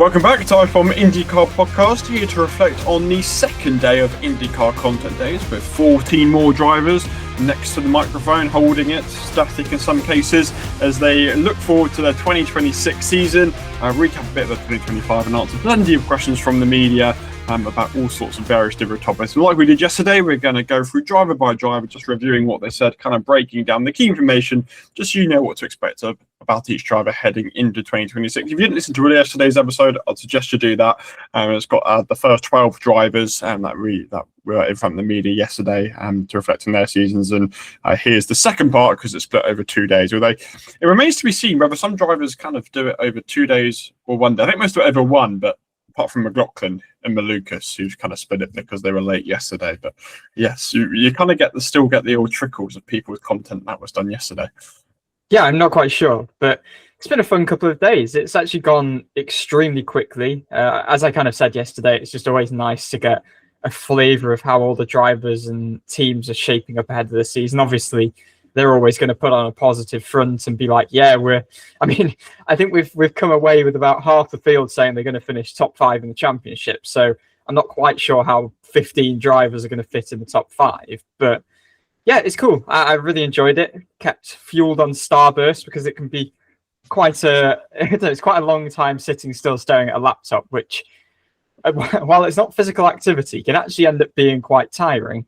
Welcome back to DIVEBOMB IndyCar podcast, here to reflect on the second day of IndyCar Content Days with 14 more drivers next to the microphone, holding it, static in some cases, as they look forward to their 2026 season, recap a bit of the 2025 and answer plenty of questions from the media about all sorts of various different topics. And like we did yesterday, we're going to go through driver by driver, just reviewing what they said, kind of breaking down the key information, just so you know what to expect about each driver heading into 2026. If you didn't listen to yesterday's episode, I'd suggest you do that. It's got the first 12 drivers that were in front of the media yesterday to reflect on their seasons. And here's the second part, because it's split over 2 days. It remains to be seen whether some drivers kind of do it over 2 days or 1 day. I think most of it over one, but apart from McLaughlin and Malukas, who've kind of split it because they were late yesterday. But yes, you kind of still get the old trickles of people with content that was done yesterday. Yeah, I'm not quite sure, but it's been a fun couple of days. It's actually gone extremely quickly. As I kind of said yesterday, it's just always nice to get a flavour of how all the drivers and teams are shaping up ahead of the season. Obviously, they're always going to put on a positive front and be like, yeah, I think we've come away with about half the field saying they're going to finish top 5 in the championship. So I'm not quite sure how 15 drivers are going to fit in the top 5, but yeah, it's cool. I really enjoyed it. Kept fueled on Starburst because it can be it's quite a long time sitting still staring at a laptop, which while it's not physical activity, can actually end up being quite tiring.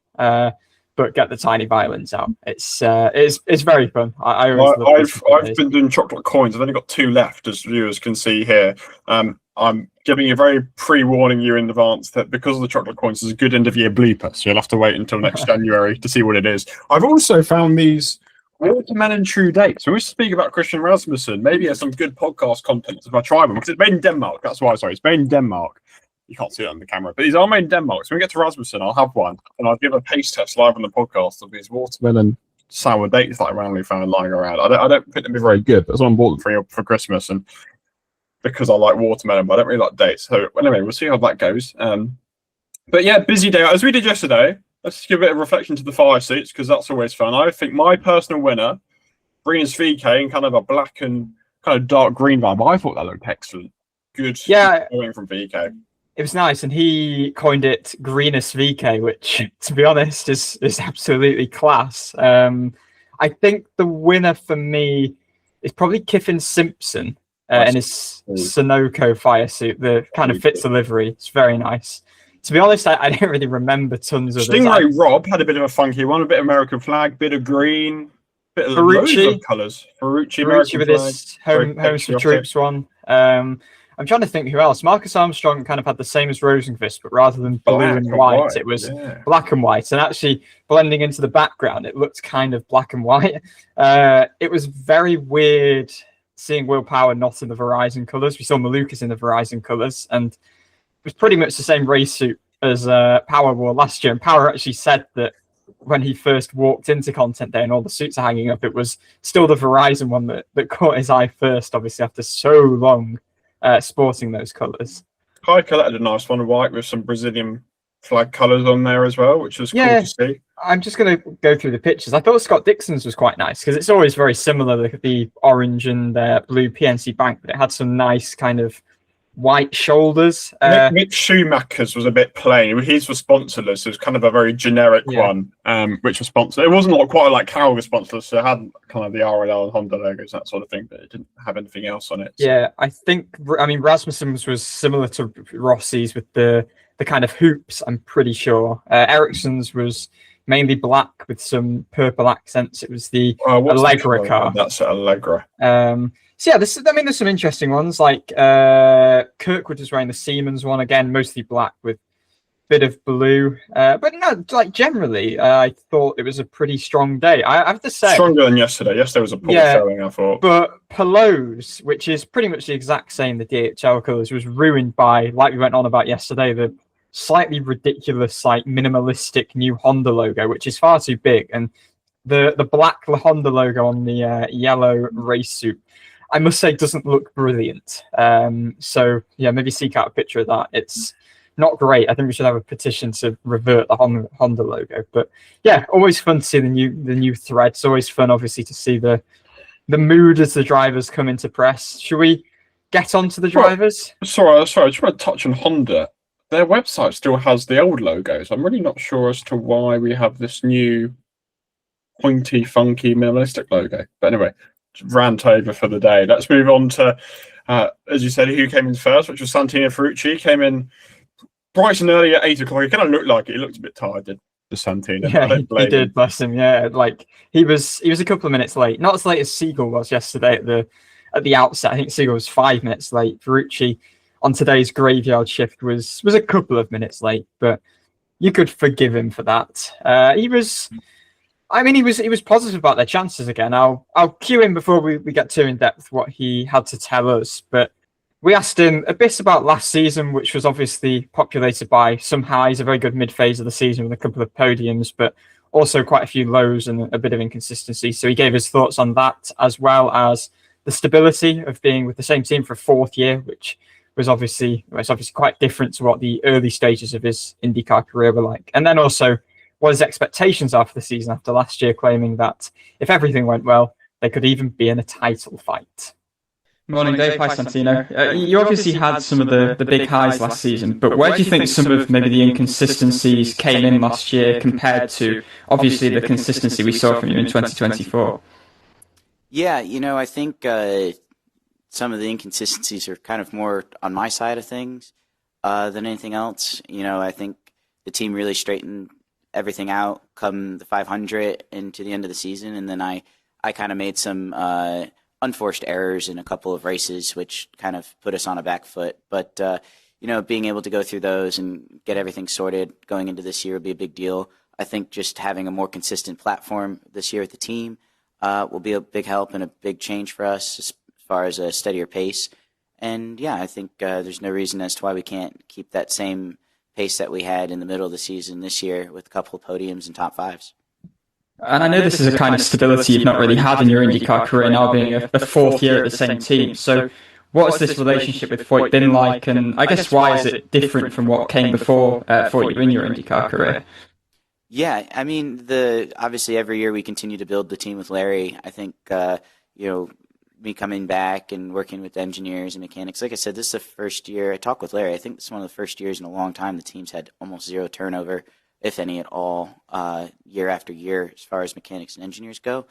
But get the tiny violins out. It's very fun. I've been doing chocolate coins. I've only got 2 left, as viewers can see here. I'm giving you a very pre-warning you in advance that because of the chocolate coins, there's a good end of year bleeper, so you'll have to wait until next January to see what it is. I've also found these watermelon true dates. When we speak about Christian Rasmussen, maybe there's some good podcast content if I try them, because it's made in Denmark. That's why. Sorry, it's made in Denmark. You can't see it on the camera, but these are made in Denmark. So when we get to Rasmussen, I'll have one, and I'll give a taste test live on the podcast of these watermelon sour dates that I randomly found lying around. I don't think they'd be very good, but someone bought them for Christmas, and because I like watermelon, but I don't really like dates. So anyway, we'll see how that goes. But yeah, busy day as we did yesterday. Let's give a bit of reflection to the 5 seats, because that's always fun. I think my personal winner, Brina's VK, in kind of a black and kind of dark green vibe. I thought that looked excellent. Good. Yeah, going from VK. It was nice, and he coined it Greenest VK, which, to be honest, is absolutely class. I think the winner for me is probably Kiffin Simpson in his Sunoco fire suit. The kind of fits the livery. It's very nice. To be honest, I don't really remember tons of Stingray Rob had a bit of a funky one, a bit of American flag, bit of green, bit of loads of colours. Ferrucci with his Homes for Troops one. I'm trying to think who else. Marcus Armstrong kind of had the same as Rosenqvist, but rather than blue and white, it was black and white. And actually blending into the background, it looked kind of black and white. It was very weird seeing Will Power not in the Verizon colours. We saw Malukas in the Verizon colours, and it was pretty much the same race suit as Power wore last year. And Power actually said that when he first walked into Content Day and all the suits are hanging up, it was still the Verizon one that caught his eye first, obviously, after so long. Sporting those colours. Kai collected a nice one, white with some Brazilian flag colours on there as well, which was cool to see. I'm just going to go through the pictures. I thought Scott Dixon's was quite nice because it's always very similar, the orange and blue PNC Bank, but it had some nice kind of white shoulders. Mick Schumacher's was a bit plain. His was sponsorless. So it was kind of a very generic one, which was sponsored. It wasn't quite like Carroll was sponsorless, so it had kind of the RLL and Honda logos, that sort of thing, but it didn't have anything else on it. So. Yeah, I mean, Rasmussen's was similar to Rossi's with the kind of hoops, I'm pretty sure. Ericsson's was mainly black with some purple accents. It was the Allegra car. That's Allegra. So yeah, there's some interesting ones. Like Kirkwood was wearing the Siemens one again, mostly black with a bit of blue. But no, generally, I thought it was a pretty strong day. I have to say, stronger than yesterday. Yesterday was a poor showing, I thought. But Pelot's, which is pretty much the exact same, the DHL colours, was ruined by, like we went on about yesterday, the slightly ridiculous, minimalistic new Honda logo, which is far too big, and the black Honda logo on the yellow race suit, I must say, doesn't look brilliant. So yeah, maybe seek out a picture of that. It's not great. I think we should have a petition to revert the Honda logo. But yeah, always fun to see the new threads. Always fun, obviously, to see the mood as the drivers come into press. Should we get onto the drivers. Sorry, I just want to touch on Honda. Their website still has the old logos. I'm really not sure as to why we have this new pointy, funky, minimalistic logo. But anyway, rant over for the day. Let's move on to, as you said, who came in first, which was Santino Ferrucci. Came in bright and early at 8 o'clock. He kind of looked like it. He looked a bit tired, did Santino. Yeah, he did, bless him. Yeah, like he was a couple of minutes late. Not as late as Siegel was yesterday at the outset. I think Siegel was 5 minutes late. Ferrucci on today's graveyard shift was a couple of minutes late, but you could forgive him for that. He was positive about their chances again. I'll cue him before we get too in depth what he had to tell us, but we asked him a bit about last season, which was obviously populated by some highs, a very good mid-phase of the season with a couple of podiums, but also quite a few lows and a bit of inconsistency. So he gave his thoughts on that, as well as the stability of being with the same team for a fourth year, which was obviously quite different to what the early stages of his IndyCar career were like. And then also what his expectations are for the season after last year, claiming that if everything went well, they could even be in a title fight. Morning, Dave. Hi, Santino. You obviously had some of the big highs last season, but where do you think some of maybe the inconsistencies came in last year compared to obviously the consistency we saw from you in 2024? Yeah, I think some of the inconsistencies are kind of more on my side of things than anything else. I think the team really straightened everything out come the 500 into the end of the season, and then I kind of made some unforced errors in a couple of races, which kind of put us on a back foot. But being able to go through those and get everything sorted going into this year would be a big deal. I think just having a more consistent platform this year with the team will be a big help and a big change for us as far as a steadier pace. And yeah, I think there's no reason as to why we can't keep that same pace that we had in the middle of the season this year with a couple of podiums and top fives. And I know this is a kind of stability you've not really had in your IndyCar career, now being a fourth year at the same team. So what has this relationship with Foyt been like? And I guess why is it different from what came before for you in your IndyCar career? Yeah, I mean, obviously every year we continue to build the team with Larry. I think, me coming back and working with engineers and mechanics. Like I said, this is the first year I talked with Larry. I think this is one of the first years in a long time the team's had almost zero turnover, if any at all, year after year as far as mechanics and engineers go.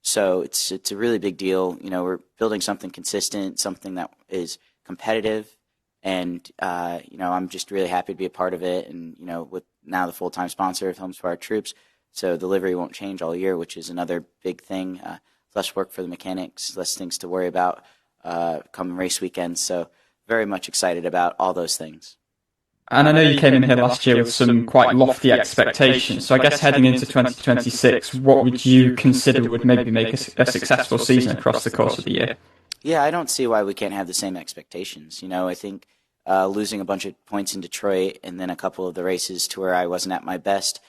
So it's a really big deal. We're building something consistent, something that is competitive, and I'm just really happy to be a part of it. And with now the full-time sponsor of Homes for Our Troops, so delivery won't change all year, which is another big thing. Less work for the mechanics, less things to worry about come race weekends. So very much excited about all those things. And I know you came in here last year with some quite lofty expectations. So I guess heading into 2026, what would you consider would maybe make a successful season across the course of the year? Yeah, I don't see why we can't have the same expectations. I think losing a bunch of points in Detroit and then a couple of the races to where I wasn't at my best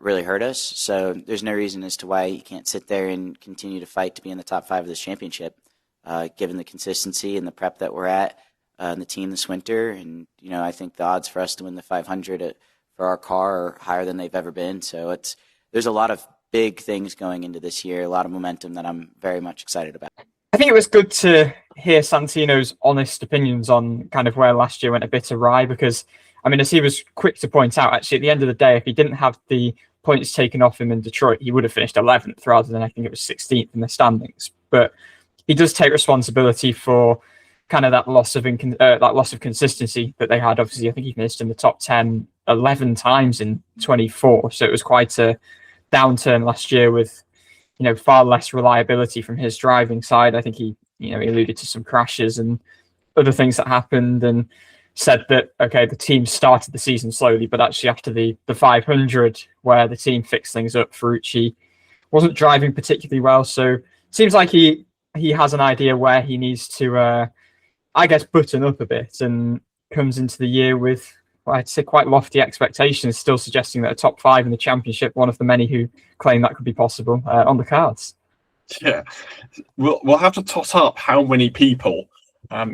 really hurt us. So there's no reason as to why you can't sit there and continue to fight to be in the top 5 of this championship, given the consistency and the prep that we're at and the team this winter. And, I think the odds for us to win the 500 for our car are higher than they've ever been. So there's a lot of big things going into this year, a lot of momentum that I'm very much excited about. I think it was good to hear Santino's honest opinions on kind of where last year went a bit awry, because as he was quick to point out, actually, at the end of the day, if he didn't have the points taken off him in Detroit, he would have finished 11th rather than, I think it was 16th in the standings. But he does take responsibility for kind of that loss of consistency that they had. Obviously, I think he finished in the top 10 11 times in 24. So it was quite a downturn last year with, far less reliability from his driving side. I think he alluded to some crashes and other things that happened, and said that, okay, the team started the season slowly, but actually after the 500, where the team fixed things up, Ferrucci wasn't driving particularly well. So it seems like he has an idea where he needs to, button up a bit, and comes into the year with, I'd say, quite lofty expectations, still suggesting that a top 5 in the championship, one of the many who claim that could be possible, on the cards. Yeah, we'll have to tot up how many people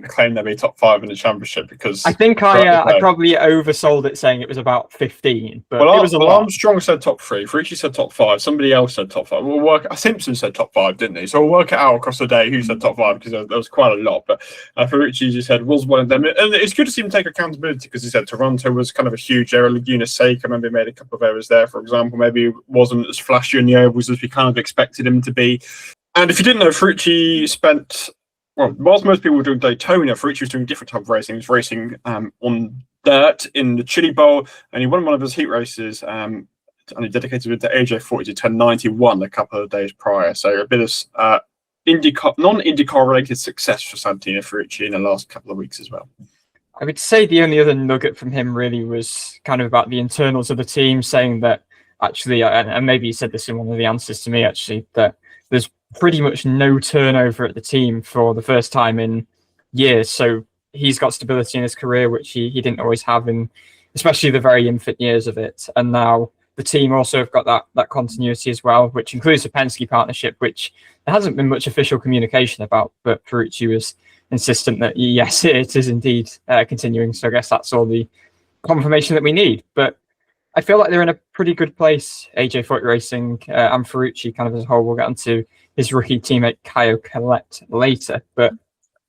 claim they'll be top 5 in the championship because I think I probably oversold it saying it was about 15, but it was a lot. Armstrong said top 3, Ferrucci said top 5, somebody else said top 5. We'll work. Simpson said top 5, didn't he? So we'll work it out across the day who said top 5 because there was quite a lot. But Ferrucci just said was one of them, and it's good to see him take accountability because he said Toronto was kind of a huge error. Laguna's sake, I remember he made a couple of errors there, for example. Maybe he wasn't as flashy in the ovals as we kind of expected him to be. And if you didn't know, Ferrucci spent. Well, whilst most people were doing Daytona, Ferrucci was doing a different type of racing. He was racing on dirt in the Chili Bowl, and he won one of his heat races, and he dedicated it to AJ40 to 1091 a couple of days prior. So a bit of non-IndyCar related success for Santino Ferrucci in the last couple of weeks as well. I would say the only other nugget from him really was kind of about the internals of the team, saying that actually, and maybe he said this in one of the answers to me actually, that there's pretty much no turnover at the team for the first time in years. So he's got stability in his career, which he didn't always have in especially the very infant years of it. And now the team also have got that continuity as well, which includes the Penske partnership, which there hasn't been much official communication about, but Ferrucci was insistent that yes, it is indeed continuing. So I guess that's all the confirmation that we need. But I feel like they're in a pretty good place, AJ40 Racing and Ferrucci kind of as a whole. We'll get onto his rookie teammate, Caio Collet, later. But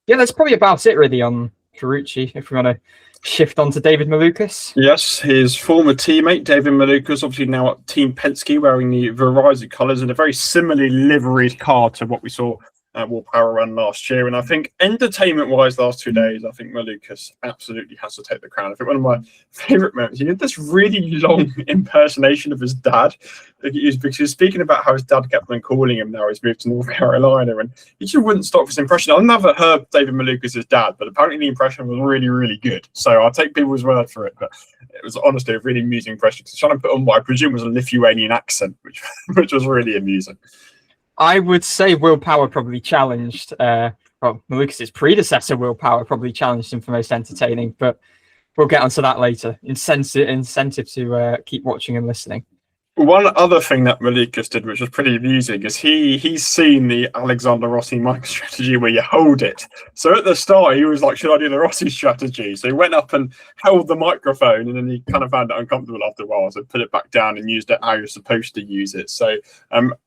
yeah, that's probably about it really on Ferrucci, if we want to shift on to David Malukas. Yes, his former teammate, David Malukas, obviously now at Team Penske, wearing the Verizon colours in a very similarly liveried car to what we saw at Will Power Run last year. And I think entertainment-wise, last 2 days, I think Malukas absolutely has to take the crown. I think one of my favourite moments, he did this really long impersonation of his dad. Because he was speaking about how his dad kept on calling him now he's moved to North Carolina, and he just wouldn't stop his impression. I've never heard David Malukas' dad, but apparently the impression was really, really good. So I'll take people's word for it. But it was honestly a really amusing impression. Trying to put on what I presume was a Lithuanian accent, which was really amusing. I would say Will Power probably challenged, Malukas' predecessor, Will Power, probably challenged him for most entertaining, but we'll get onto that later. Incentive to keep watching and listening. One other thing that Malukas did, which was pretty amusing, is he's seen the Alexander Rossi MicroStrategy where you hold it. So at the start, he was like, should I do the Rossi strategy? So he went up and held the microphone, and then he kind of found it uncomfortable after a while, so put it back down and used it how you're supposed to use it. So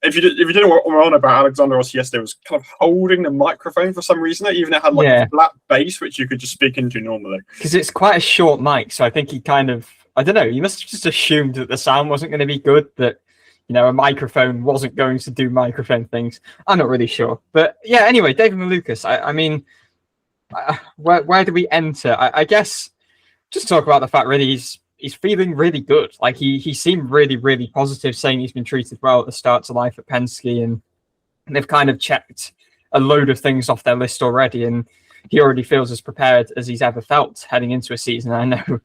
if you didn't know what we're on about, Alexander Rossi yesterday was kind of holding the microphone for some reason. Even it had like a flat base, which you could just speak into normally. Because it's quite a short mic, so I think he kind of, I don't know, you must have just assumed that the sound wasn't going to be good, that, you know, a microphone wasn't going to do microphone things. I'm not really sure. But yeah, anyway, David Malukas, I mean, where do we enter? I guess just talk about the fact really he's feeling really good. Like he seemed really, really positive, saying he's been treated well at the start to life at Penske, and they've kind of checked a load of things off their list already, and he already feels as prepared as he's ever felt heading into a season. I know,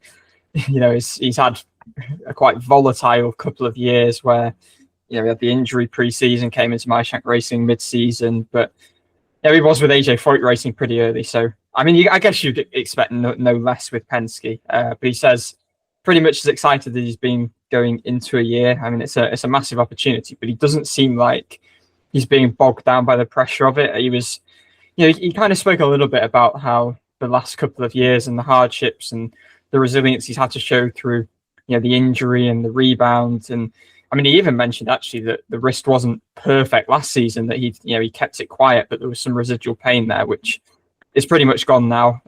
you know, he's had a quite volatile couple of years where, you know, he had the injury pre-season, came into Maishank Racing mid-season, but yeah, he was with AJ40 Racing pretty early. So, I mean, I guess you'd expect no less with Penske. But he says pretty much as excited as he's been going into a year. I mean, it's a massive opportunity, but he doesn't seem like he's being bogged down by the pressure of it. He was, you know, he kind of spoke a little bit about how the last couple of years and the hardships and the resilience he's had to show through, you know, the injury and the rebound. And I mean, he even mentioned actually that the wrist wasn't perfect last season, that he kept it quiet, but there was some residual pain there, which is pretty much gone now.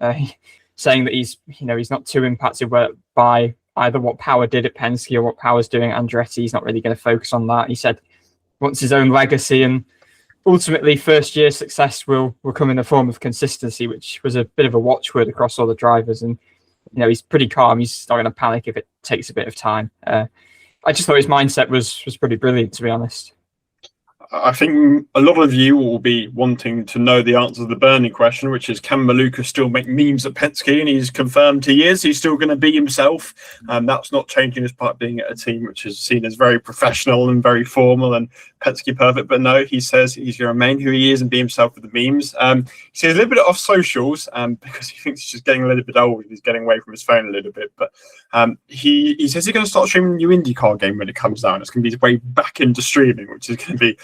Saying that he's not too impacted by either what Power did at Penske or what Power's doing at Andretti. He's not really going to focus on that. He said he wants his own legacy, and ultimately first year success will come in the form of consistency, which was a bit of a watchword across all the drivers. And you know, he's pretty calm. He's not going to panic if it takes a bit of time. I just thought his mindset was pretty brilliant, to be honest. I think a lot of you will be wanting to know the answer to the burning question, which is, can Malukas still make memes at Penske? And he's confirmed he is. He's still going to be himself. That's not changing as part of being at a team which is seen as very professional and very formal and Penske perfect. But no, he says he's going to remain who he is and be himself with the memes. He says a little bit off socials because he thinks he's just getting a little bit old. He's getting away from his phone a little bit. But he says he's going to start streaming a new IndyCar game when it comes out. It's going to be his way back into streaming, which is going to be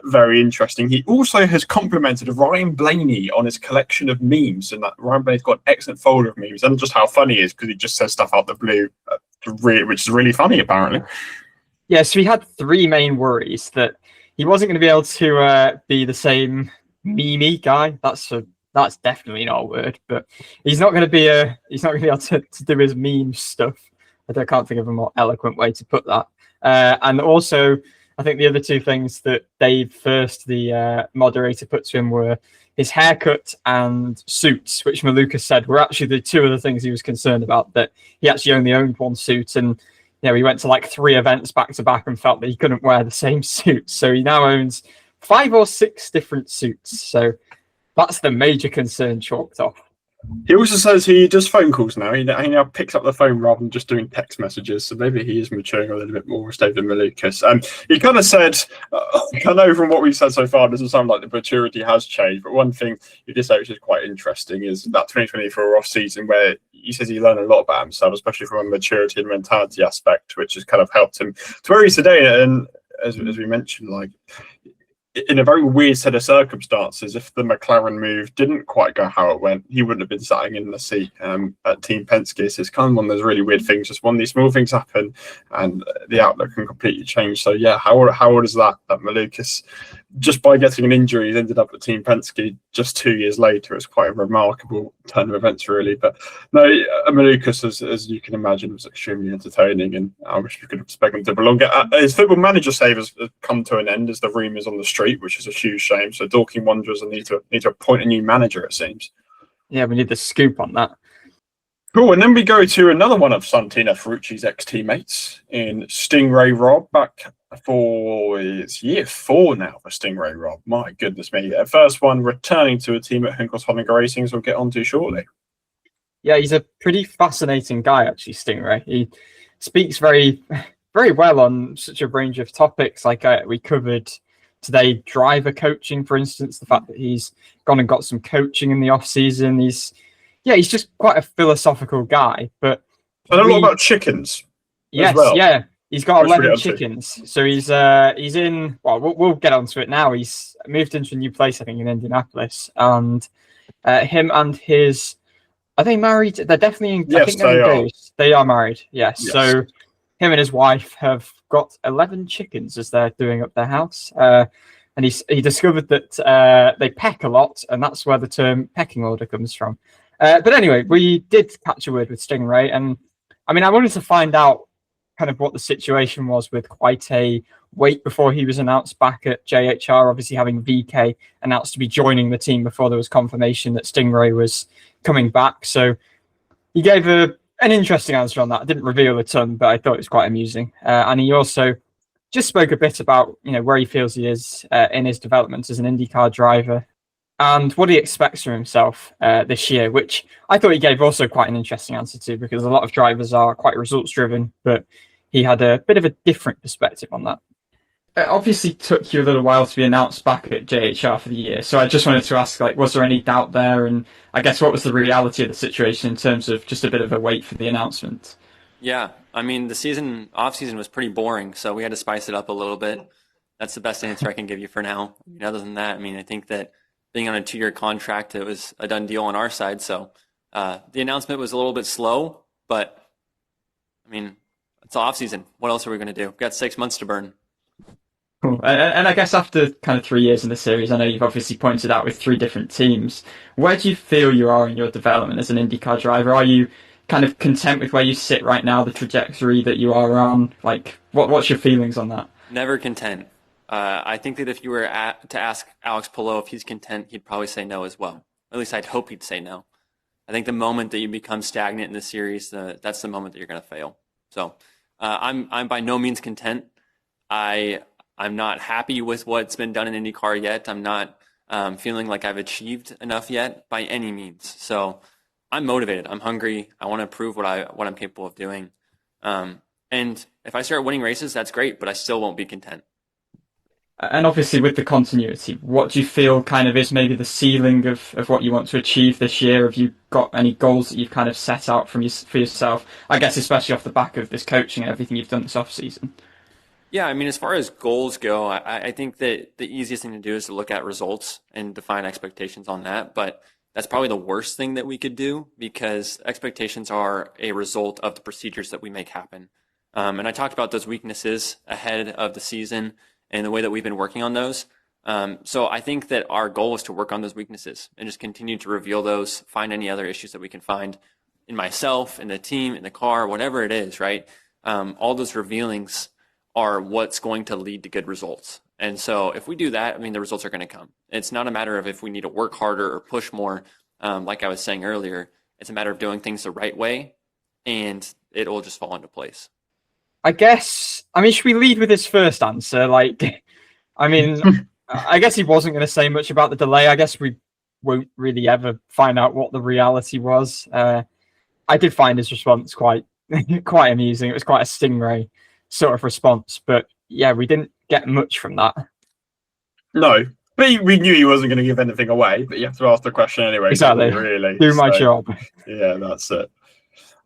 very interesting. He also has complimented Ryan Blaney on his collection of memes, and that Ryan Blaney's got an excellent folder of memes, and just how funny he is because he just says stuff out the blue, which is really funny apparently. Yeah, so he had three main worries: that he wasn't going to be able to be the same meme guy. That's definitely not a word, but he's not going to be able to do his meme stuff. I can't think of a more eloquent way to put that. And also, I think the other two things that Dave First, the moderator, put to him were his haircut and suits, which Malukas said were actually the two other things he was concerned about, that he actually only owned one suit, and he went to like 3 events back to back and felt that he couldn't wear the same suit. So he now owns 5 or 6 different suits. So that's the major concern chalked off. He also says he does phone calls now. He now picks up the phone rather than just doing text messages. So maybe he is maturing a little bit more with David Malukas. He kind of said, I know from what we've said so far, it doesn't sound like the maturity has changed. But one thing he did say, which is quite interesting, is that 2024 off season where he says he learned a lot about himself, especially from a maturity and mentality aspect, which has kind of helped him to where he is today. And as we mentioned, like, in a very weird set of circumstances, if the McLaren move didn't quite go how it went, he wouldn't have been sitting in the seat at Team Penske. So it's kind of one of those really weird things. Just when these small things happen, and the outlook can completely change. So yeah, how old is that Malukas, just by getting an injury, he's ended up at Team Penske just 2 years later. It's quite a remarkable turn of events, really. But no, Malukas, as you can imagine, was extremely entertaining, and I wish we could have spoken to him longer. His football manager save has come to an end as the rumours on the street, which is a huge shame. So Dorking Wanderers need to appoint a new manager, it seems. Yeah, we need the scoop on that. Cool, and then we go to another one of Santino Ferrucci's ex-teammates in Stingray Rob, back for it's year 4 now for Stingray Rob. My goodness me. First one returning to a team at Hunkos Hollinger Racing, as we'll get on to shortly. Yeah, he's a pretty fascinating guy, actually, Stingray. He speaks very, very well on such a range of topics. Like we covered today, driver coaching, for instance, the fact that he's gone and got some coaching in the off season. He's just quite a philosophical guy. But and a lot about chickens. Yes, as well. Yeah, he's got 11 chickens. So he's in. Well, we'll get onto it now. He's moved into a new place, I think, in Indianapolis, and him and his. Are they married? They're definitely. Yes, I think they're engaged. They are married. Yes. So him and his wife have got 11 chickens as they're doing up their house. And he discovered that they peck a lot, and that's where the term pecking order comes from. But anyway, we did catch a word with Stingray, and I mean, I wanted to find out kind of what the situation was with quite a wait before he was announced back at JHR, obviously having VK announced to be joining the team before there was confirmation that Stingray was coming back. So he gave an interesting answer on that. I didn't reveal a ton, but I thought it was quite amusing. And he also just spoke a bit about, where he feels he is in his development as an IndyCar driver and what he expects from himself this year, which I thought he gave also quite an interesting answer to, because a lot of drivers are quite results driven, but he had a bit of a different perspective on that. It obviously took you a little while to be announced back at JHR for the year, so I just wanted to ask, was there any doubt there? And I guess what was the reality of the situation in terms of just a bit of a wait for the announcement? Yeah, I mean, the off-season was pretty boring, so we had to spice it up a little bit. That's the best answer I can give you for now. Other than that, I think that being on a 2-year contract, it was a done deal on our side, so the announcement was a little bit slow, but, it's off-season. What else are we going to do? We've got 6 months to burn. Cool. And I guess after kind of 3 years in the series, I know you've obviously pointed out with 3 different teams. Where do you feel you are in your development as an IndyCar driver? Are you kind of content with where you sit right now, the trajectory that you are on? What's your feelings on that? Never content. I think that if you were to ask Alex Palou if he's content, he'd probably say no as well. At least I'd hope he'd say no. I think the moment that you become stagnant in the series, that's the moment that you're going to fail. So I'm by no means content. I'm not happy with what's been done in IndyCar yet. I'm not feeling like I've achieved enough yet by any means. So I'm motivated. I'm hungry. I want to prove what I'm capable of doing. And if I start winning races, that's great, but I still won't be content. And obviously with the continuity, what do you feel kind of is maybe the ceiling of what you want to achieve this year? Have you got any goals that you've kind of set out for yourself? I guess especially off the back of this coaching and everything you've done this off-season. Yeah, I mean, as far as goals go, I think that the easiest thing to do is to look at results and define expectations on that. But that's probably the worst thing that we could do because expectations are a result of the procedures that we make happen. And I talked about those weaknesses ahead of the season and the way that we've been working on those. So I think that our goal is to work on those weaknesses and just continue to reveal those, find any other issues that we can find in myself, in the team, in the car, whatever it is, right? All those revealings are what's going to lead to good results. And so if we do that, I mean, the results are going to come. It's not a matter of if we need to work harder or push more. Like I was saying earlier, it's a matter of doing things the right way and it will just fall into place. I guess, I mean, should we lead with his first answer? Like, I mean, I guess he wasn't going to say much about the delay. I guess we won't really ever find out what the reality was. I did find his response quite amusing. It was quite a Stingray sort of response, but yeah, we didn't get much from that. No, but we knew he wasn't going to give anything away, but you have to ask the question anyway. Exactly. Really. Do my job. Yeah, that's it.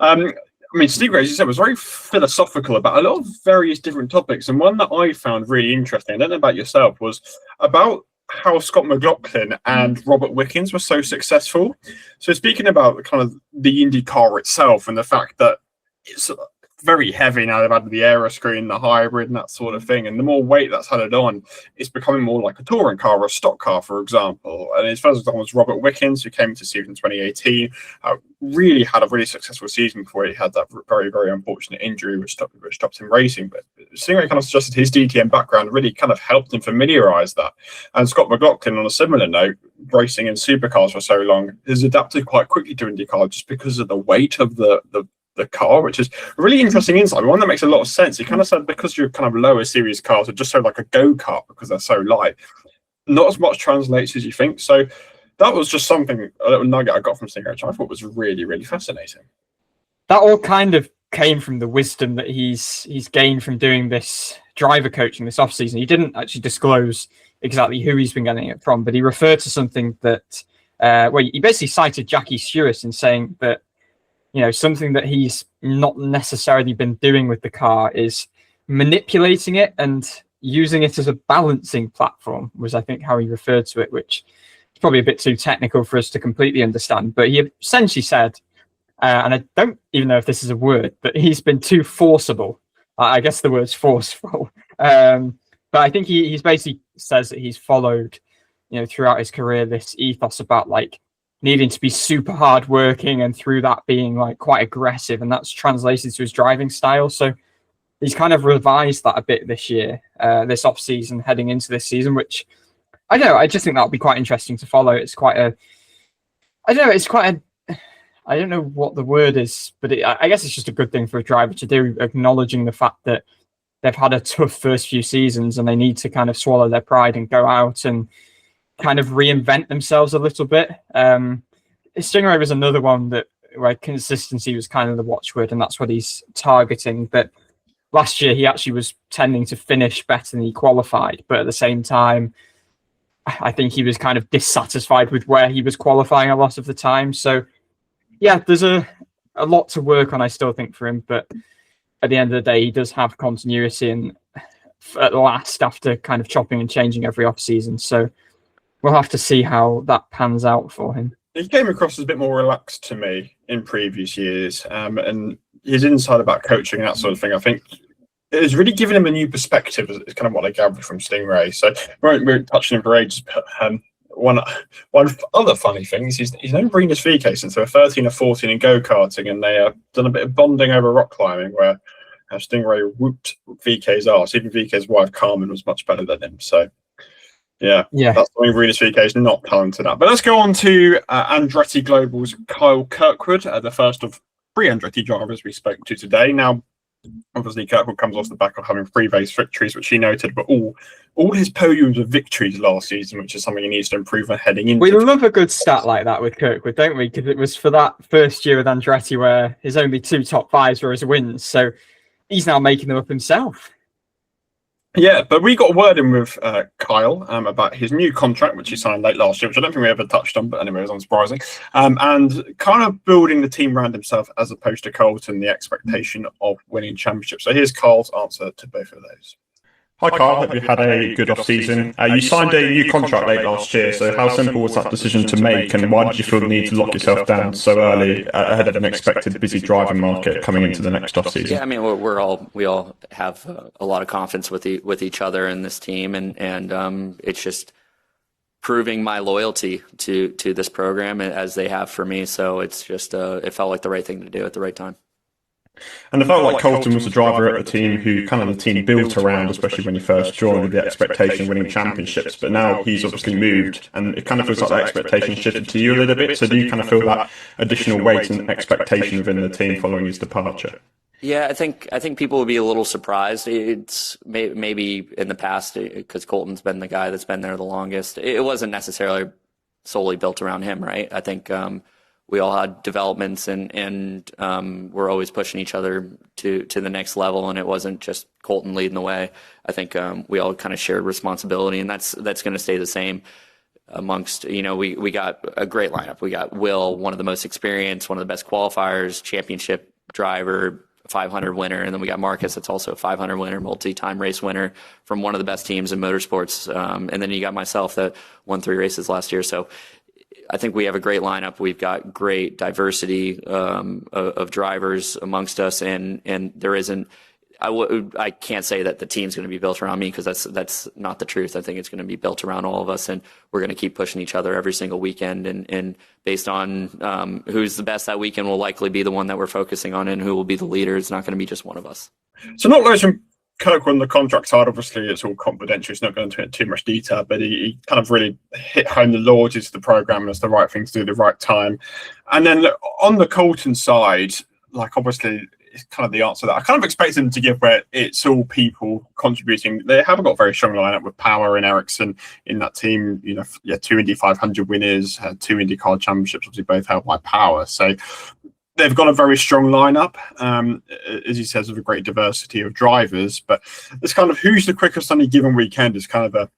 I mean, Stingray, as you said, was very philosophical about a lot of various different topics, and one that I found really interesting, I don't know about yourself, was about how Scott McLaughlin and Robert Wickens were so successful. So speaking about kind of the IndyCar itself and the fact that it's very heavy now, they've added the aeroscreen, the hybrid and that sort of thing, and the more weight that's added on, it's becoming more like a touring car or a stock car, for example. And his first example was Robert Wickens, who came to season 2018, really had a really successful season before he had that very, very unfortunate injury which stopped him racing. But Stingray kind of suggested his DTM background really kind of helped him familiarise that. And Scott McLaughlin, on a similar note, racing in supercars for so long, has adapted quite quickly to IndyCar just because of the weight of the car, which is a really interesting insight, one that makes a lot of sense. He kind of said because you're kind of lower series cars are just so like a go-kart because they're so light, not as much translates as you think. So that was just something, a little nugget I got from Stingray, which I thought was really, really fascinating. That all kind of came from the wisdom that he's gained from doing this driver coaching this off-season. He didn't actually disclose exactly who he's been getting it from, but he referred to something that he basically cited Jackie Stewart in saying that, you know, something that he's not necessarily been doing with the car is manipulating it and using it as a balancing platform, was I think how he referred to it, which is probably a bit too technical for us to completely understand. But he essentially said, and I don't even know if this is a word, but he's been too forcible. I guess the word's forceful. But I think he's basically says that he's followed, you know, throughout his career, this ethos about like needing to be super hard working and through that being like quite aggressive, and that's translated to his driving style. So he's kind of revised that a bit this year, this off season heading into this season, which I don't know, I just think that'll be quite interesting to follow. It's quite a, I don't know, it's quite a, I don't know what the word is, but I guess it's just a good thing for a driver to do, acknowledging the fact that they've had a tough first few seasons and they need to kind of swallow their pride and go out and kind of reinvent themselves a little bit. Stingray was another one where consistency was kind of the watchword, and that's what he's targeting. But last year he actually was tending to finish better than he qualified, but at the same time I think he was kind of dissatisfied with where he was qualifying a lot of the time. So yeah, there's a lot to work on, I still think, for him, but at the end of the day he does have continuity, and at last, after kind of chopping and changing every off season. So we'll have to see how that pans out for him. He came across as a bit more relaxed to me in previous years, and his insight about coaching and that sort of thing, I think, it has really given him a new perspective. Is kind of what I gathered from Stingray. So we won't touch on him for ages, but one other funny thing is he's known Rinus VK since they were 13 or 14 in go-karting, and they done a bit of bonding over rock climbing where Stingray whooped VK's arse. Even VK's wife Carmen was much better than him. So yeah, that's something Rinus VK is not talented at. But let's go on to Andretti Global's Kyle Kirkwood, the first of 3 Andretti drivers we spoke to today. Now, obviously, Kirkwood comes off the back of having 3 race victories, which he noted, but all his podiums were victories last season, which is something he needs to improve on heading into. We love a good stat like that with Kirkwood, don't we? Because it was for that first year with Andretti where his only 2 top 5s were his wins. So he's now making them up himself. Yeah, but we got word in with Kyle about his new contract, which he signed late last year, which I don't think we ever touched on, but anyway, it was unsurprising. And kind of building the team around himself as opposed to Colton, the expectation of winning championships. So here's Kyle's answer to both of those. Hi Carl, hope you had a good off-season. You signed a new contract late last year, so how simple was that decision to make, and why did you feel the need to lock yourself down so early ahead of an expected busy driving market coming into the next off-season? Yeah, I mean, we all have a lot of confidence with each other in this team, and it's just proving my loyalty to this program as they have for me. So it's just it felt like the right thing to do at the right time. And I felt like Colton was the driver at the team who kind of the team built around, especially when you first joined, with the expectation of winning championships. But now he's obviously moved, and it kind of feels like that expectation shifted to you a little bit. So do you kind of feel that additional weight and expectation within the team following his departure? Yeah, I think people would be a little surprised. It's maybe in the past, because Colton's been the guy that's been there the longest. It wasn't necessarily solely built around him, right? I think we all had developments, and we're always pushing each other to the next level, and it wasn't just Colton leading the way. I think we all kind of shared responsibility, and that's going to stay the same amongst, we got a great lineup. We got Will, one of the most experienced, one of the best qualifiers, championship driver, 500 winner, and then we got Marcus, that's also a 500 winner, multi-time race winner from one of the best teams in motorsports, and then you got myself that won 3 races last year. So I think we have a great lineup. We've got great diversity of drivers amongst us, and there isn't. I can't say that the team's going to be built around me, because that's not the truth. I think it's going to be built around all of us, and we're going to keep pushing each other every single weekend. And based on who's the best that weekend will likely be the one that we're focusing on, and who will be the leader. It's not going to be just one of us. So not loads from Kirk on the contract side. Obviously, it's all confidential. It's not going into too much detail, but he kind of really hit home the loyalty to the program, and it's the right thing to do at the right time. And then on the Colton side, like obviously, it's kind of the answer that I kind of expected them to give, where it's all people contributing. They haven't got a very strong lineup with Power and Ericsson in that team. 2 Indy 500 winners, 2 IndyCar championships, obviously both held by Power. So they've got a very strong lineup, as he says, with a great diversity of drivers. But it's kind of who's the quickest on a given weekend is kind of a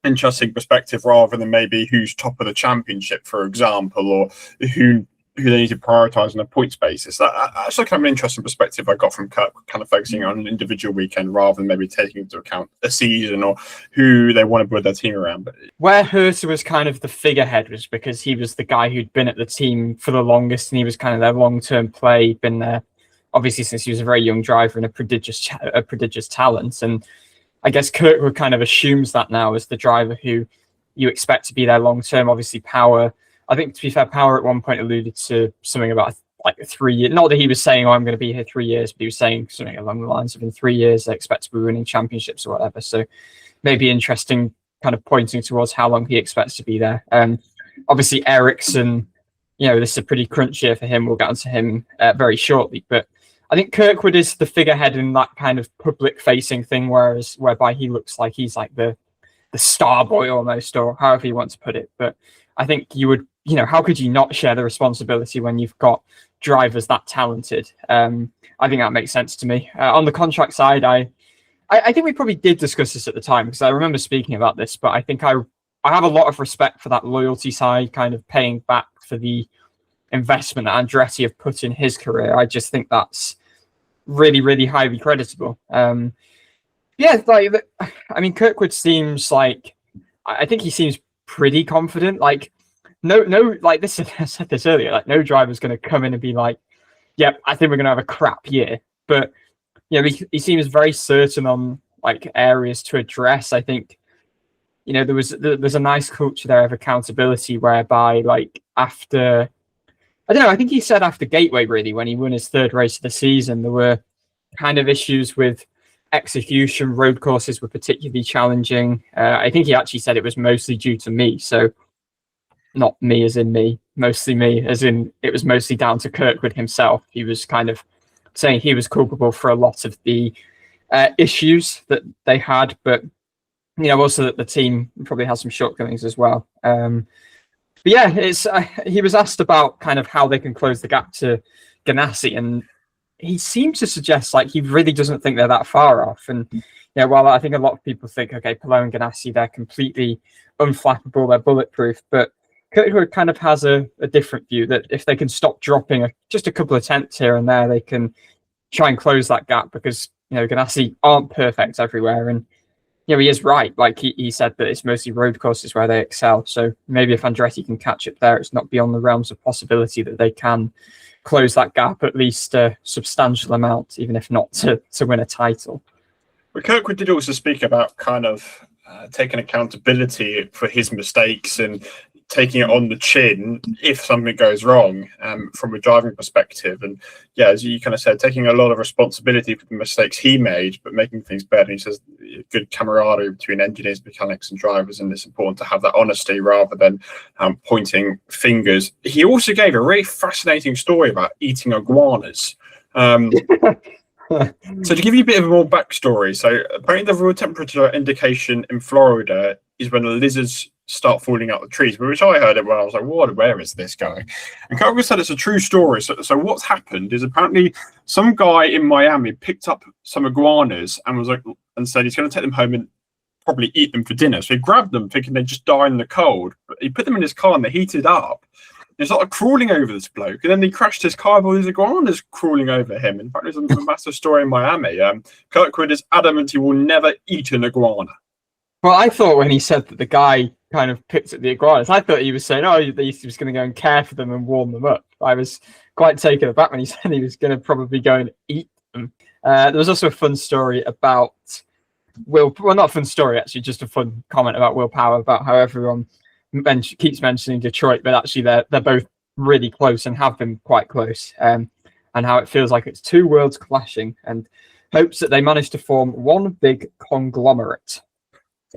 interesting perspective, rather than maybe who's top of the championship, for example, or who they need to prioritise on a points basis. That's kind of an interesting perspective I got from Kirk, kind of focusing on an individual weekend rather than maybe taking into account a season or who they want to build their team around. But where Herta was kind of the figurehead was because he was the guy who'd been at the team for the longest, and he was kind of their long-term play, been there obviously since he was a very young driver and a prodigious talent. And I guess Kirkwood kind of assumes that now as the driver who you expect to be there long-term. Obviously, Power, I think, to be fair, Power at one point alluded to something about like 3 years. Not that he was saying, I'm going to be here 3 years, but he was saying something along the lines of in 3 years, they expect to be winning championships or whatever. So maybe interesting, kind of pointing towards how long he expects to be there. Obviously, Ericsson, this is a pretty crunch year for him. We'll get onto him very shortly. But I think Kirkwood is the figurehead in that kind of public-facing thing, whereby he looks like he's like the star boy almost, or however you want to put it. But I think you would, how could you not share the responsibility when you've got drivers that talented? I think that makes sense to me. On the contract side, I think we probably did discuss this at the time, because I remember speaking about this, but I think I have a lot of respect for that loyalty side, kind of paying back for the investment that Andretti have put in his career. I just think that's really, really highly creditable. Kirkwood seems like, I think he seems pretty confident. Like, no, like this, I said this earlier, like no driver's going to come in and be like, yep, I think we're going to have a crap year. But, he seems very certain on like areas to address. I think, there's a nice culture there of accountability, whereby like after, I don't know, I think he said after Gateway, really, when he won his 3rd race of the season, there were kind of issues with execution. Road courses were particularly challenging. I think he actually said it was mostly due to me. So not me as in me, mostly me as in it was mostly down to Kirkwood himself. He was kind of saying he was culpable for a lot of the issues that they had, but also that the team probably has some shortcomings as well. But yeah, it's he was asked about kind of how they can close the gap to Ganassi, and he seems to suggest like he really doesn't think they're that far off. And while I think a lot of people think, okay, Palou and Ganassi, they're completely unflappable, they're bulletproof, but Kirkwood kind of has a different view that if they can stop dropping just a couple of tenths here and there, they can try and close that gap, because Ganassi aren't perfect everywhere, and he is right. Like he said that it's mostly road courses where they excel. So maybe if Andretti can catch up there, it's not beyond the realms of possibility that they can close that gap at least a substantial amount, even if not to win a title. But Kirkwood did also speak about kind of taking accountability for his mistakes and taking it on the chin if something goes wrong from a driving perspective. And yeah, as you kind of said, taking a lot of responsibility for the mistakes he made, but making things better. And he says good camaraderie between engineers, mechanics and drivers, and it's important to have that honesty rather than pointing fingers. He also gave a really fascinating story about eating iguanas. So to give you a bit of a more backstory, so apparently the real temperature indication in Florida is when the lizards start falling out the trees, which I heard it when I was like, "What? Where is this guy?" And Kirkwood said it's a true story. So what's happened is apparently some guy in Miami picked up some iguanas and was like, and said he's going to take them home and probably eat them for dinner. So he grabbed them, thinking they'd just die in the cold. But he put them in his car and they heated up. He started crawling over this bloke, and then he crashed his car with all these iguanas crawling over him. In fact, there's a massive story in Miami. Kirkwood is adamant he will never eat an iguana. Well, I thought when he said that the guy kind of picked up the iguanas, I thought he was saying, oh, he was going to go and care for them and warm them up. I was quite taken aback when he said he was going to probably go and eat them. There was also a fun story about well, not a fun story, actually, just a fun comment about Will Power, about how everyone keeps mentioning Detroit, but actually they're both really close and have been quite close, and how it feels like it's two worlds clashing, and hopes that they manage to form one big conglomerate.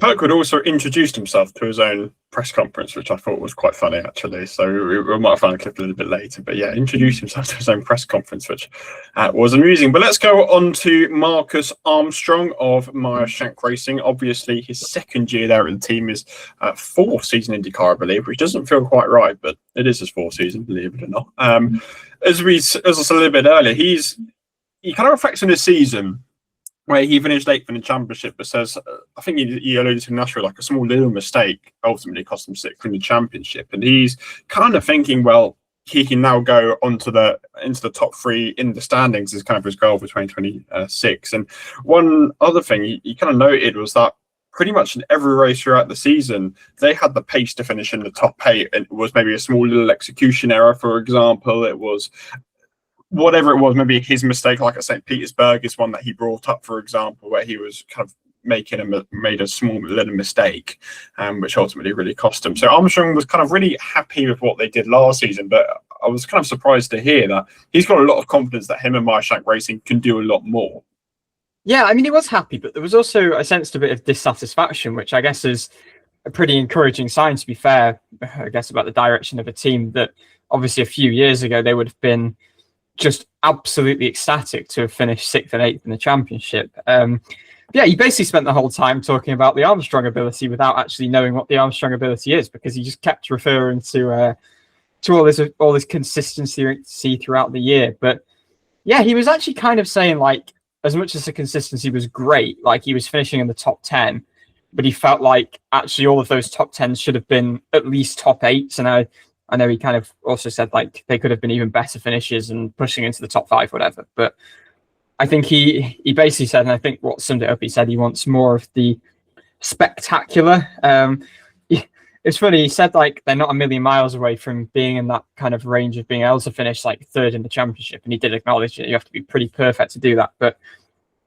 Kirkwood also introduced himself to his own press conference, which I thought was quite funny, actually. So we might find a clip a little bit later. But yeah, introduced himself to his own press conference, which was amusing. But let's go on to Marcus Armstrong of Meyer Shank Racing. Obviously, his second year there at the team is fourth season IndyCar, I believe, which doesn't feel quite right, but it is his fourth season, believe it or not. As I said a little bit earlier, he kind of reflects on his season, where he finished 8th in the championship, but says, I think he alluded to Nashville, like a small little mistake ultimately cost him 6th in the championship. And he's kind of thinking, well, he can now go into the top 3 in the standings is kind of his goal for 2026. And one other thing he kind of noted was that pretty much in every race throughout the season, they had the pace to finish in the top 8. And it was maybe a small little execution error, for example. It was whatever it was, maybe his mistake, like at St. Petersburg, is one that he brought up, for example, where he was kind of made a small little mistake, which ultimately really cost him. So Armstrong was kind of really happy with what they did last season, but I was kind of surprised to hear that he's got a lot of confidence that him and Meyer Shank Racing can do a lot more. Yeah, I mean, he was happy, but there was also, I sensed a bit of dissatisfaction, which I guess is a pretty encouraging sign, to be fair, I guess, about the direction of a team that obviously a few years ago they would have been just absolutely ecstatic to have finished 6th and 8th in the championship. Yeah, he basically spent the whole time talking about the Armstrong ability without actually knowing what the Armstrong ability is, because he just kept referring to all this consistency throughout the year. But yeah, he was actually kind of saying, like, as much as the consistency was great, like he was finishing in the top 10, but he felt like actually all of those top 10s should have been at least top 8s. And I know he kind of also said like they could have been even better finishes and pushing into the top 5, whatever. But I think he basically said, and I think what summed it up, he said he wants more of the spectacular. It's funny, he said like they're not a million miles away from being in that kind of range of being able to finish like 3rd in the championship. And he did acknowledge that you have to be pretty perfect to do that. But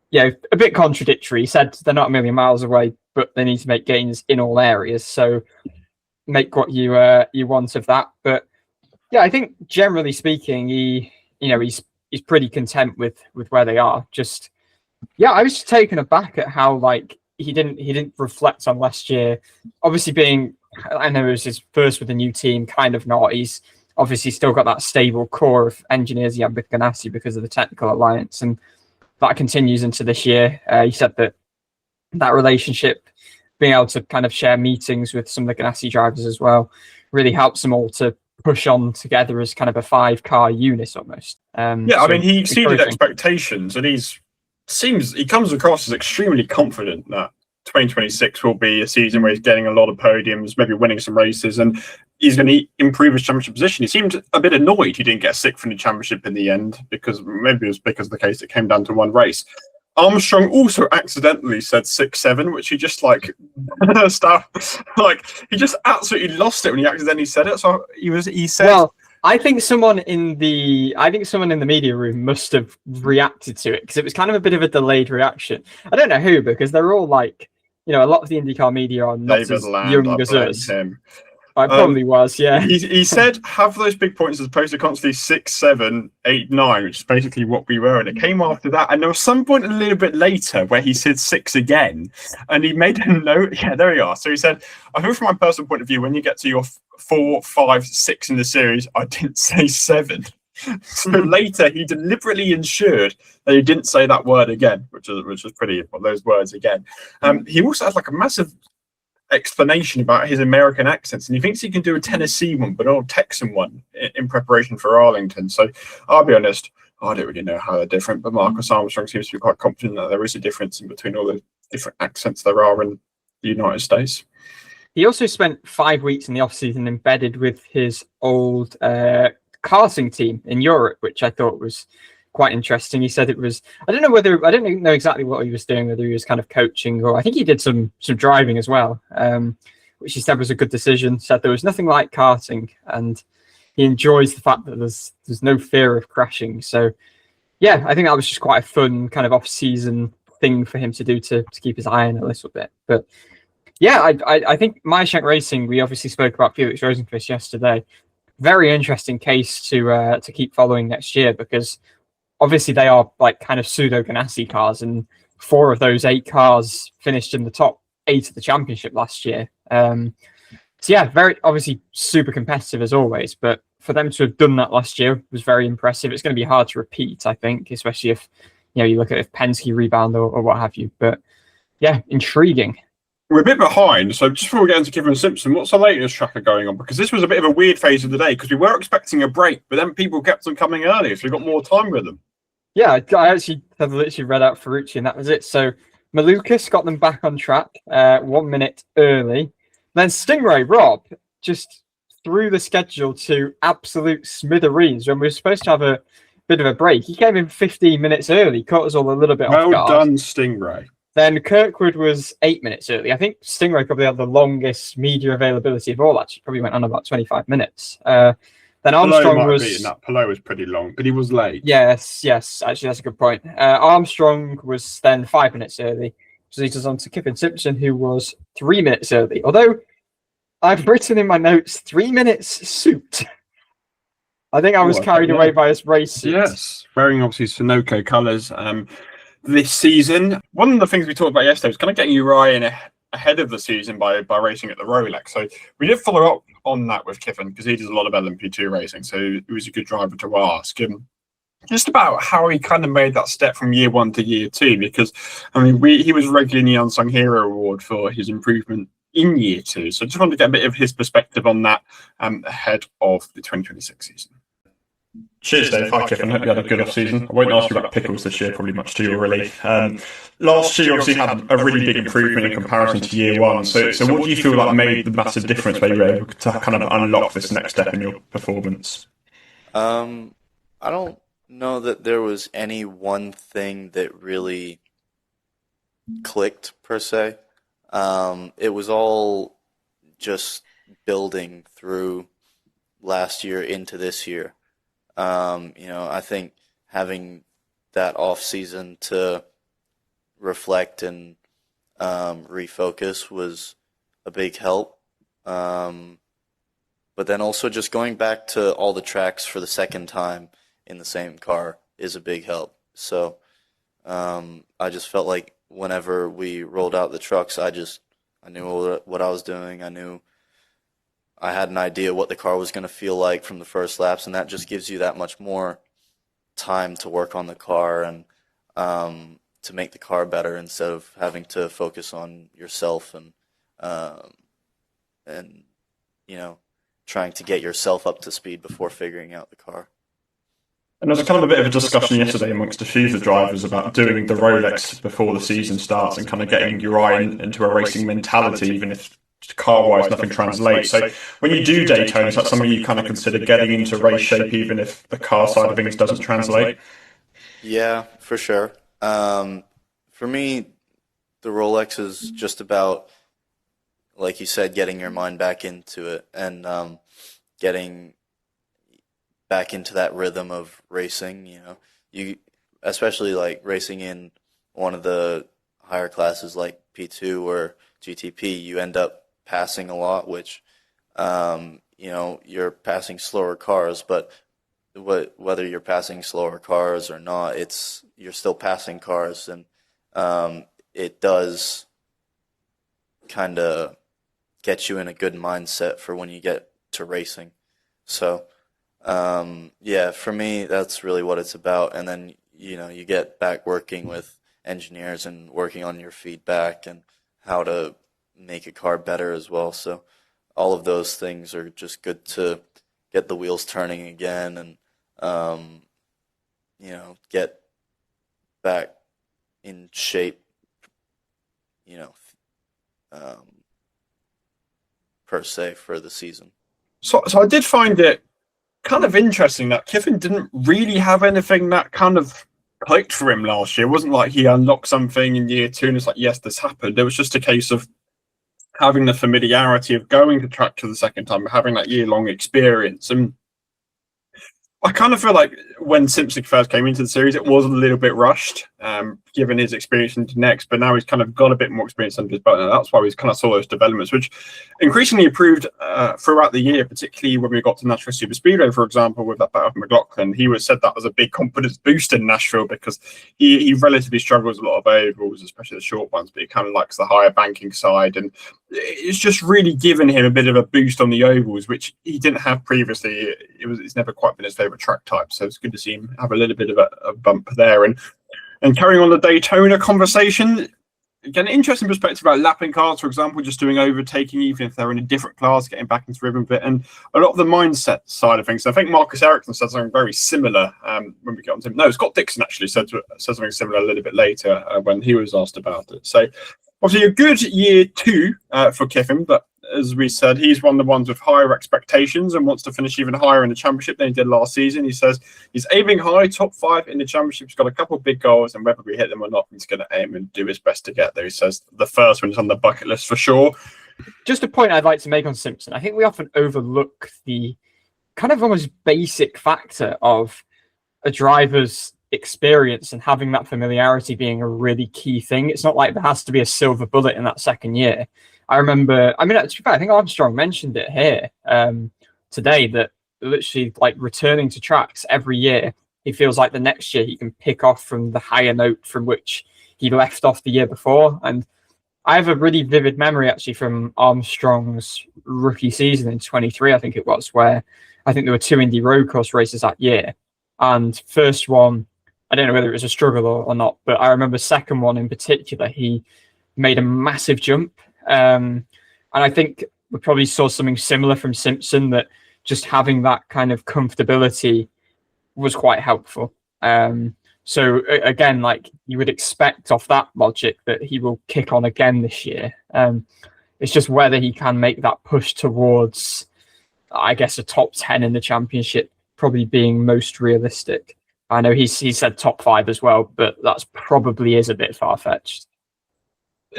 yeah, a bit contradictory. He said they're not a million miles away, but they need to make gains in all areas. So make what you want of that. But yeah, I think generally speaking, he's pretty content with where they are. Just yeah, I was just taken aback at how like he didn't reflect on last year. Obviously, being, I know it was his first with a new team, kind of not. He's obviously still got that stable core of engineers he had with Ganassi because of the technical alliance, and that continues into this year. He said that relationship, being able to kind of share meetings with some of the Ganassi drivers as well, really helps them all to push on together as kind of a 5-car unit almost. I mean, he exceeded expectations, and he comes across as extremely confident that 2026 will be a season where he's getting a lot of podiums, maybe winning some races, and he's going to improve his championship position. He seemed a bit annoyed he didn't get 6th in the championship in the end, because maybe it was because of the case it came down to one race. Armstrong also accidentally said 6-7, which he just like he just absolutely lost it when he accidentally said it. So he said. Well, I think someone in the media room must have reacted to it because it was kind of a bit of a delayed reaction. I don't know who, because they're all like, a lot of the IndyCar media are not David as Land, young as us. I probably was, yeah. He said, have those big points as opposed to constantly 6, 7, 8, 9, which is basically what we were. And it came after that. And there was some point a little bit later where he said 6 again. And he made a note. Yeah, there we are. So he said, I think from my personal point of view, when you get to your 4, 5, 6 in the series, I didn't say 7. So later, he deliberately ensured that he didn't say that word again, which is pretty, well, those words again. He also had like a massive explanation about his American accents, and he thinks he can do a Tennessee one but not a Texan one in preparation for Arlington. So I'll be honest, I don't really know how they're different, but Marcus Armstrong seems to be quite confident that there is a difference in between all the different accents there are in the United States. He also spent 5 weeks in the off-season embedded with his old karting team in Europe, which I thought was quite interesting. He said it was, I don't know exactly what he was doing, whether he was kind of coaching, or I think he did some driving as well, which he said was a good decision. Said there was nothing like karting, and he enjoys the fact that there's no fear of crashing. So yeah, I think that was just quite a fun kind of off-season thing for him to do to keep his eye on a little bit. But yeah, I think Meyershank Racing, we obviously spoke about Felix Rosenqvist yesterday. Very interesting case to keep following next year, because obviously they are like kind of pseudo Ganassi cars, and 4 of those 8 cars finished in the top 8 of the championship last year. So yeah, very obviously super competitive as always, but for them to have done that last year was very impressive. It's going to be hard to repeat, I think, especially if you look at if Penske rebound or what have you. But yeah, intriguing. We're a bit behind, so just before we get into Kevin Simpson, what's the latest tracker going on? Because this was a bit of a weird phase of the day, because we were expecting a break, but then people kept them coming earlier, so we got more time with them. Yeah, I actually have literally read out Ferrucci, and that was it. So Malukas got them back on track 1 minute early. Then Stingray Rob just threw the schedule to absolute smithereens when we were supposed to have a bit of a break. He came in 15 minutes early, caught us all a little bit off guard. Well done, Stingray. Then Kirkwood was 8 minutes early. I think Stingray probably had the longest media availability of all, actually. Probably went on about 25 minutes. Then Armstrong was... Pelot was pretty long, but he was late. Yes. Actually, that's a good point. Armstrong was then 5 minutes early. So leads us on to Kevin Simpson, who was 3 minutes early. Although I've written in my notes 3 minutes suit. I think I was carried away by his race suit. Yes, wearing obviously Sunoco colours. This season, one of the things we talked about yesterday was kind of getting Uriah ahead of the season by racing at the Rolex. So we did follow up on that with Kiffin, because he does a lot of LMP2 racing. So he was a good driver to ask him just about how he kind of made that step from year 1 to year 2. Because I mean, he was regularly in the Unsung Hero Award for his improvement in year 2. So I just wanted to get a bit of his perspective on that ahead of the 2026 season. Cheers, Dave. Hi, Kiffin. Hope you had a good off-season. I won't ask you about pickles this year, probably much to your relief. Last year, obviously, had a really big improvement in comparison to year 1. So what do you feel like made the massive difference where you were able to kind of unlock this next step in your performance? I don't know that there was any one thing that really clicked, per se. It was all just building through last year into this year. I think having that off season to reflect and refocus was a big help. But then also just going back to all the tracks for the second time in the same car is a big help. So I just felt like whenever we rolled out the trucks, I knew what I was doing. I knew I had an idea what the car was going to feel like from the first laps, and that just gives you that much more time to work on the car and to make the car better instead of having to focus on yourself and trying to get yourself up to speed before figuring out the car. And there was kind of a bit of a discussion yesterday amongst a few of the drivers about doing the Rolex before the season starts and kind of getting Uriah into a racing mentality, even if car-wise nothing translates. So when you do Daytona, is that something you kind of consider getting into race shape even if the car side of things doesn't translate? Yeah, for sure. For me, the Rolex is just about, like you said, getting your mind back into it and getting back into that rhythm of racing. You especially like racing in one of the higher classes like P2 or GTP, you end up passing a lot, which you're passing slower cars, but whether you're passing slower cars or not, you're still passing cars, and it does kind of get you in a good mindset for when you get to racing. So, for me, that's really what it's about. And then, you get back working with engineers and working on your feedback and how to make a car better as well. So all of those things are just good to get the wheels turning again and, get back in shape, per se for the season. So I did find it kind of interesting that Kiffin didn't really have anything that kind of clicked for him last year. It wasn't like he unlocked something in year 2 and it's like, yes, this happened. It was just a case of having the familiarity of going to track for the second time, having that year-long experience. And I kind of feel like when Simpson first came into the series, it was a little bit rushed, given his experience into next. But now he's kind of got a bit more experience under his belt, and that's why we kind of saw those developments, which increasingly improved throughout the year, particularly when we got to Nashville Super Speedway, for example, with that battle of McLaughlin. He said that was a big confidence boost in Nashville because he relatively struggles with a lot of ovals, especially the short ones, but he kind of likes the higher banking side. And it's just really given him a bit of a boost on the ovals, which he didn't have previously. It's never quite been his favorite track type, so it's good to see him have a little bit of a bump there. And carrying on the Daytona conversation, again, an interesting perspective about lapping cars, for example, just doing overtaking, even if they're in a different class, getting back into rhythm of it, and a lot of the mindset side of things. So I think Marcus Ericsson said something very similar when we get on to him. No, Scott Dixon actually said something similar a little bit later when he was asked about it. So obviously a good year 2 for Kiffin, but as we said, he's one of the ones with higher expectations and wants to finish even higher in the championship than he did last season. He says he's aiming high, top 5 in the championship. He's got a couple of big goals, and whether we hit them or not, he's going to aim and do his best to get there. He says the first one is on the bucket list for sure. Just a point I'd like to make on Simpson. I think we often overlook the kind of almost basic factor of a driver's experience and having that familiarity being a really key thing. It's not like there has to be a silver bullet in that second year. I remember, to be fair, I think Armstrong mentioned it here today, that literally like returning to tracks every year, he feels like the next year he can pick off from the higher note from which he left off the year before. And I have a really vivid memory actually from Armstrong's rookie season in 23, I think it was, where I think there were 2 Indy road course races that year. And first one, I don't know whether it was a struggle or not, but I remember second one in particular, he made a massive jump. And I think we probably saw something similar from Simpson, that just having that kind of comfortability was quite helpful. So again, like you would expect off that logic that he will kick on again this year. It's just whether he can make that push towards, I guess, a top 10 in the championship, probably being most realistic. I know he said top 5 as well, but that's probably is a bit far-fetched.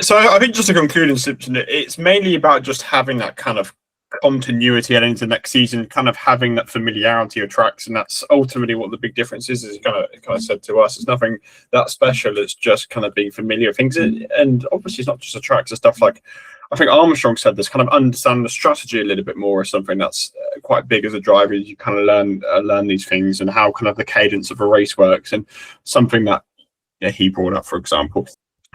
So I think just to conclude in Simpson, it's mainly about just having that kind of continuity heading into next season, kind of having that familiarity of tracks, and that's ultimately what the big difference is. As he kind of said to us, it's nothing that special. It's just kind of being familiar with things, and obviously it's not just the tracks. It's stuff like, I think Armstrong said this, kind of understand the strategy a little bit more is something that's quite big as a driver. You kind of learn these things and how kind of the cadence of a race works, and something that he brought up, for example.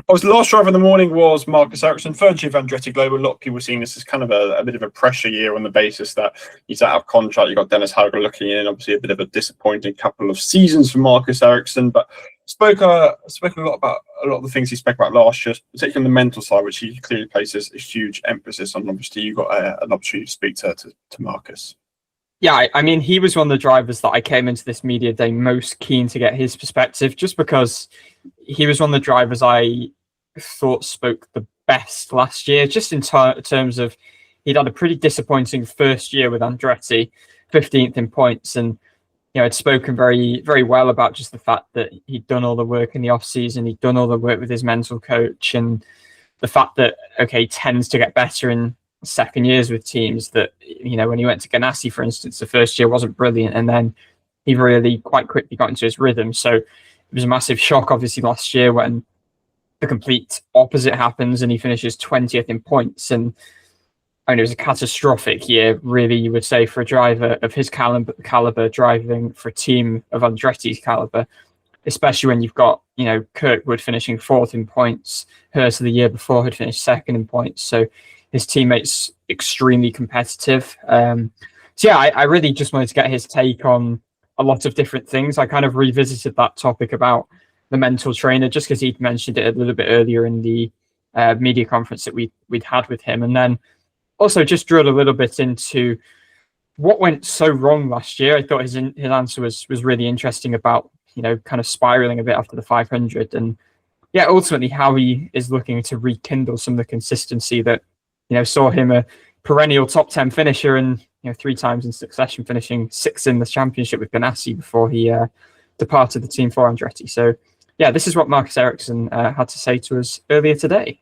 The last driver in the morning was Marcus Ericsson, third year of Andretti Global. A lot of people seeing this as kind of a bit of a pressure year on the basis that he's out of contract. You've got Dennis Hauger looking in, obviously a bit of a disappointing couple of seasons for Marcus Ericsson, but spoke a lot about a lot of the things he spoke about last year, particularly on the mental side, which he clearly places a huge emphasis on. Obviously, you got an opportunity to speak to Marcus. Yeah, I mean, he was one of the drivers that I came into this media day most keen to get his perspective, just because he was one of the drivers I thought spoke the best last year, just in terms of he'd had a pretty disappointing first year with Andretti, 15th in points, and had spoken very, very well about just the fact that he'd done all the work in the off season, he'd done all the work with his mental coach, and the fact that tends to get better in second years with teams. That when he went to Ganassi, for instance, the first year wasn't brilliant, and then he really quite quickly got into his rhythm. So it was a massive shock, obviously, last year when the complete opposite happens and he finishes 20th in points. And it was a catastrophic year, really, you would say, for a driver of his caliber driving for a team of Andretti's caliber, especially when you've got, Kirkwood finishing 4th in points. Hurst the year before had finished 2nd in points. So his teammates extremely competitive. I really just wanted to get his take on a lot of different things. I kind of revisited that topic about the mental trainer just because he'd mentioned it a little bit earlier in the media conference that we'd had with him. And then also just drilled a little bit into what went so wrong last year. I thought his answer was really interesting about, kind of spiraling a bit after the 500. And ultimately how he is looking to rekindle some of the consistency that, saw him a perennial top 10 finisher and, 3 times in succession finishing 6th in the championship with Ganassi before he departed the team for Andretti. So this is what Marcus Ericsson had to say to us earlier today.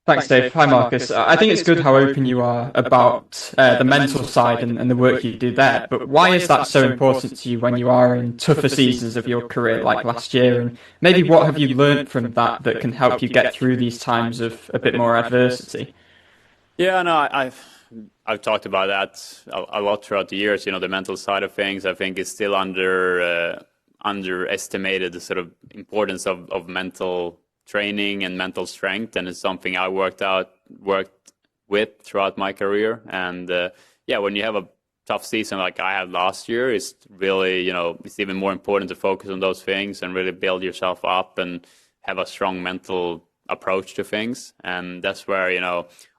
Thanks, Dave. Hi, Marcus. I think it's good how open you are about the mental side and the work you do there. But why is that so important to you when you are in tougher seasons of your career like last year? And maybe what have you learned from that can help you get through these times of a bit more adversity? Yeah, no, I've talked about that a lot throughout the years. The mental side of things, I think, is still underestimated, the sort of importance of mental training and mental strength, and it's something I worked with throughout my career. And when you have a tough season like I had last year, it's really it's even more important to focus on those things and really build yourself up and have a strong mental approach to things. And that's where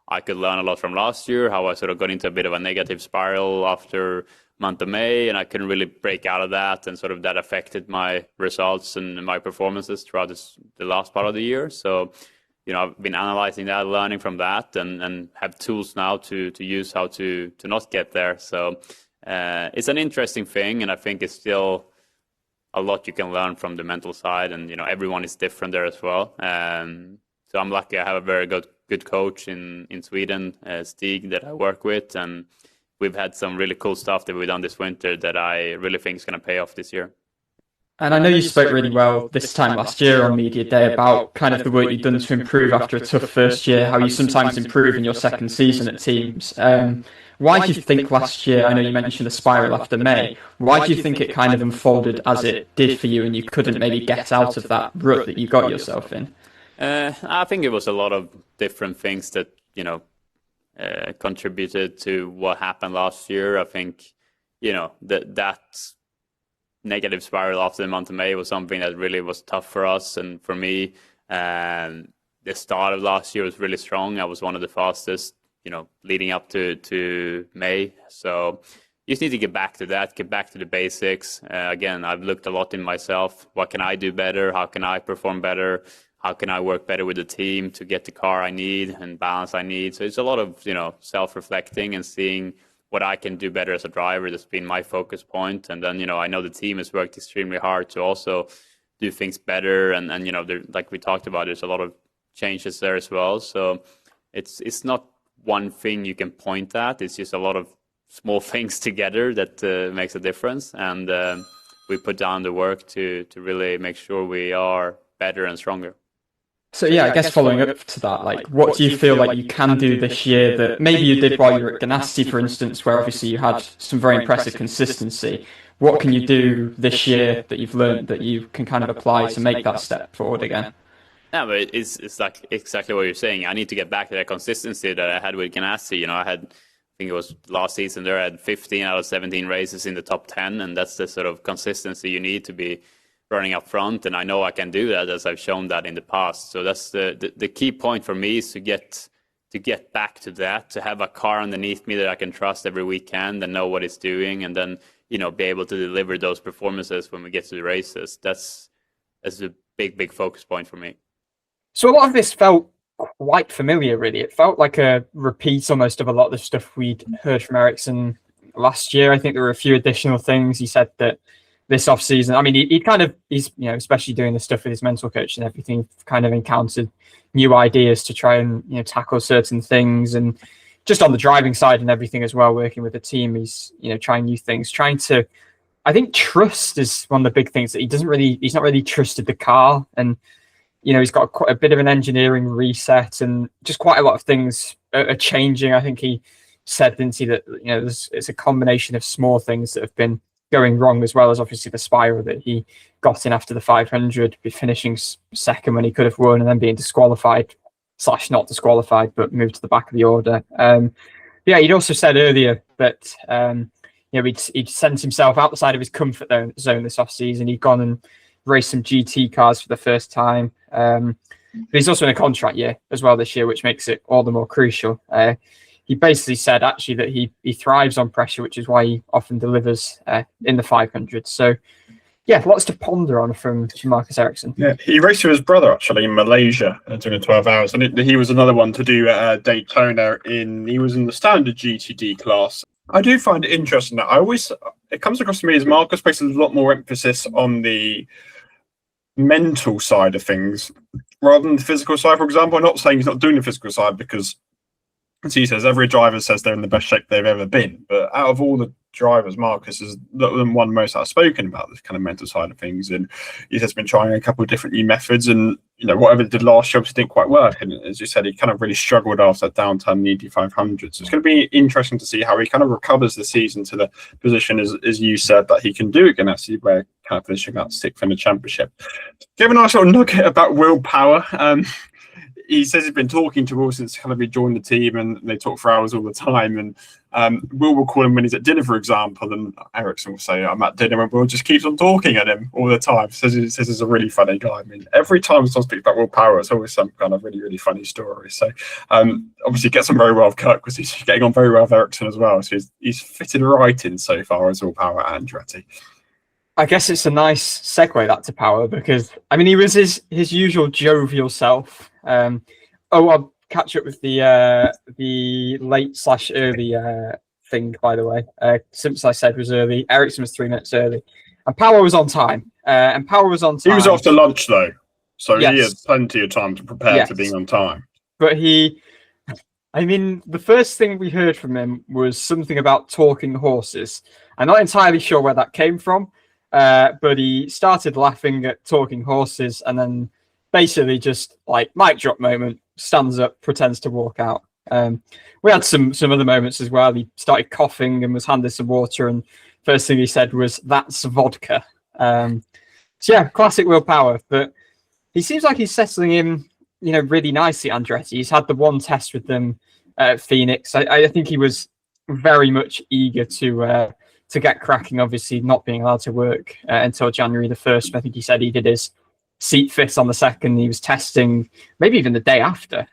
I could learn a lot from last year, how I sort of got into a bit of a negative spiral after month of May, and I couldn't really break out of that, and sort of that affected my results and my performances throughout the last part of the year. So, I've been analyzing that, learning from that, and have tools now to use how to not get there. So it's an interesting thing, and I think it's still a lot you can learn from the mental side, and everyone is different there as well. So I'm lucky I have a very good coach in Sweden, Stig, that I work with, and we've had some really cool stuff that we've done this winter that I really think is going to pay off this year. And I know you spoke really well this time last year on Media Day about kind of the work you've done to improve after a tough first year, how you sometimes improve in your second season at teams. Why do you think last year, I know you mentioned the spiral after May, why do you think it kind of unfolded as it did for you and you couldn't maybe get out of that rut that you got yourself in? I think it was a lot of different things that, contributed to what happened last year. I think, that negative spiral after the month of May was something that really was tough for us and for me. The start of last year was really strong. I was one of the fastest, leading up to May. So you just need to get back to that, get back to the basics. Again, I've looked a lot in myself. What can I do better? How can I perform better? How can I work better with the team to get the car I need and balance I need? So it's a lot of, self-reflecting and seeing what I can do better as a driver. That's been my focus point. And then, I know the team has worked extremely hard to also do things better. And like we talked about, there's a lot of changes there as well. So it's not one thing you can point at. It's just a lot of small things together that makes a difference. And we put down the work to really make sure we are better and stronger. So I guess following up to that, like, what do you feel like you can do this year that maybe you did while you were at Ganassi, for instance, where obviously you had some very impressive consistency? What can you do this year that you've learned that you can kind of apply to make that step forward again? Yeah, but it's like exactly what you're saying. I need to get back to that consistency that I had with Ganassi. I think it was last season there, I had 15 out of 17 races in the top 10, and that's the sort of consistency you need to be running up front, and I know I can do that, as I've shown that in the past. So that's the key point for me, is to get back to that, to have a car underneath me that I can trust every weekend and know what it's doing, and then be able to deliver those performances when we get to the races. That's a big focus point for me. So a lot of this felt quite familiar, really. It felt like a repeat almost of a lot of the stuff we'd heard from Ericsson last year. I think there were a few additional things. He said that this off season, I mean, he's especially doing the stuff with his mental coach and everything, kind of encountered new ideas to try and tackle certain things, and just on the driving side and everything as well, working with the team, he's trying new things, trying to. I think trust is one of the big things that he's not really trusted the car, and he's got quite a bit of an engineering reset, and just quite a lot of things are changing. I think he said, didn't he, that it's a combination of small things that have been going wrong, as well as obviously the spiral that he got in after the 500, be finishing second when he could have won, and then being disqualified / not disqualified, but moved to the back of the order. He'd also said earlier that he'd sent himself outside of his comfort zone this off season. He'd gone and raced some GT cars for the first time. But he's also in a contract year as well this year, which makes it all the more crucial. He basically said actually that he thrives on pressure, which is why he often delivers in the 500. So, yeah, lots to ponder on from Marcus Ericsson. Yeah, he raced with his brother actually in Malaysia during the 12 hours, and he was another one to do Daytona. He was in the standard GTD class. I do find it interesting that it comes across to me as Marcus places a lot more emphasis on the mental side of things rather than the physical side. For example, I'm not saying he's not doing the physical side, because as he says, every driver says they're in the best shape they've ever been. But out of all the drivers, Marcus is the one most outspoken about this kind of mental side of things. And he has been trying a couple of different new methods, and whatever he did last year obviously didn't quite work. And as you said, he kind of really struggled after that downtime in the Indy 500. So it's going to be interesting to see how he kind of recovers the season to the position, as you said, that he can do again, actually, where kind of finishing out 6th in the championship. Give a nice little nugget about Will Power. He says he's been talking to Will since kind of he joined the team, and they talk for hours all the time. And Will call him when he's at dinner, for example, and Ericsson will say, "I'm at dinner," and Will just keeps on talking at him all the time. Says he's a really funny guy. I mean, every time someone speaks about Will Power, it's always some kind of really, really funny story. So obviously gets on very well with Kirk, because he's getting on very well with Ericsson as well. So he's fitted right in so far as Will Power and Andretti. I guess it's a nice segue that to Power, because I mean he was his usual jovial self. I'll catch up with the late/early thing, by the way. Simpson, I said, was early. Ericsson was 3 minutes early, and Power was on time. He was after lunch though, so yes. He had plenty of time to prepare to being on time. But the first thing we heard from him was something about talking horses. I'm not entirely sure where that came from. But he started laughing at talking horses, and then basically just like mic drop moment, stands up, pretends to walk out. We had some other moments as well. He started coughing and was handed some water, and first thing he said was, "That's vodka." So yeah, classic Will Power. But he seems like he's settling in, really nicely. Andretti. He's had the one test with them at Phoenix. I think he was very much eager to get cracking, obviously not being allowed to work until January the 1st. I think he said he did his seat fit on the 2nd. He was testing maybe even the day after.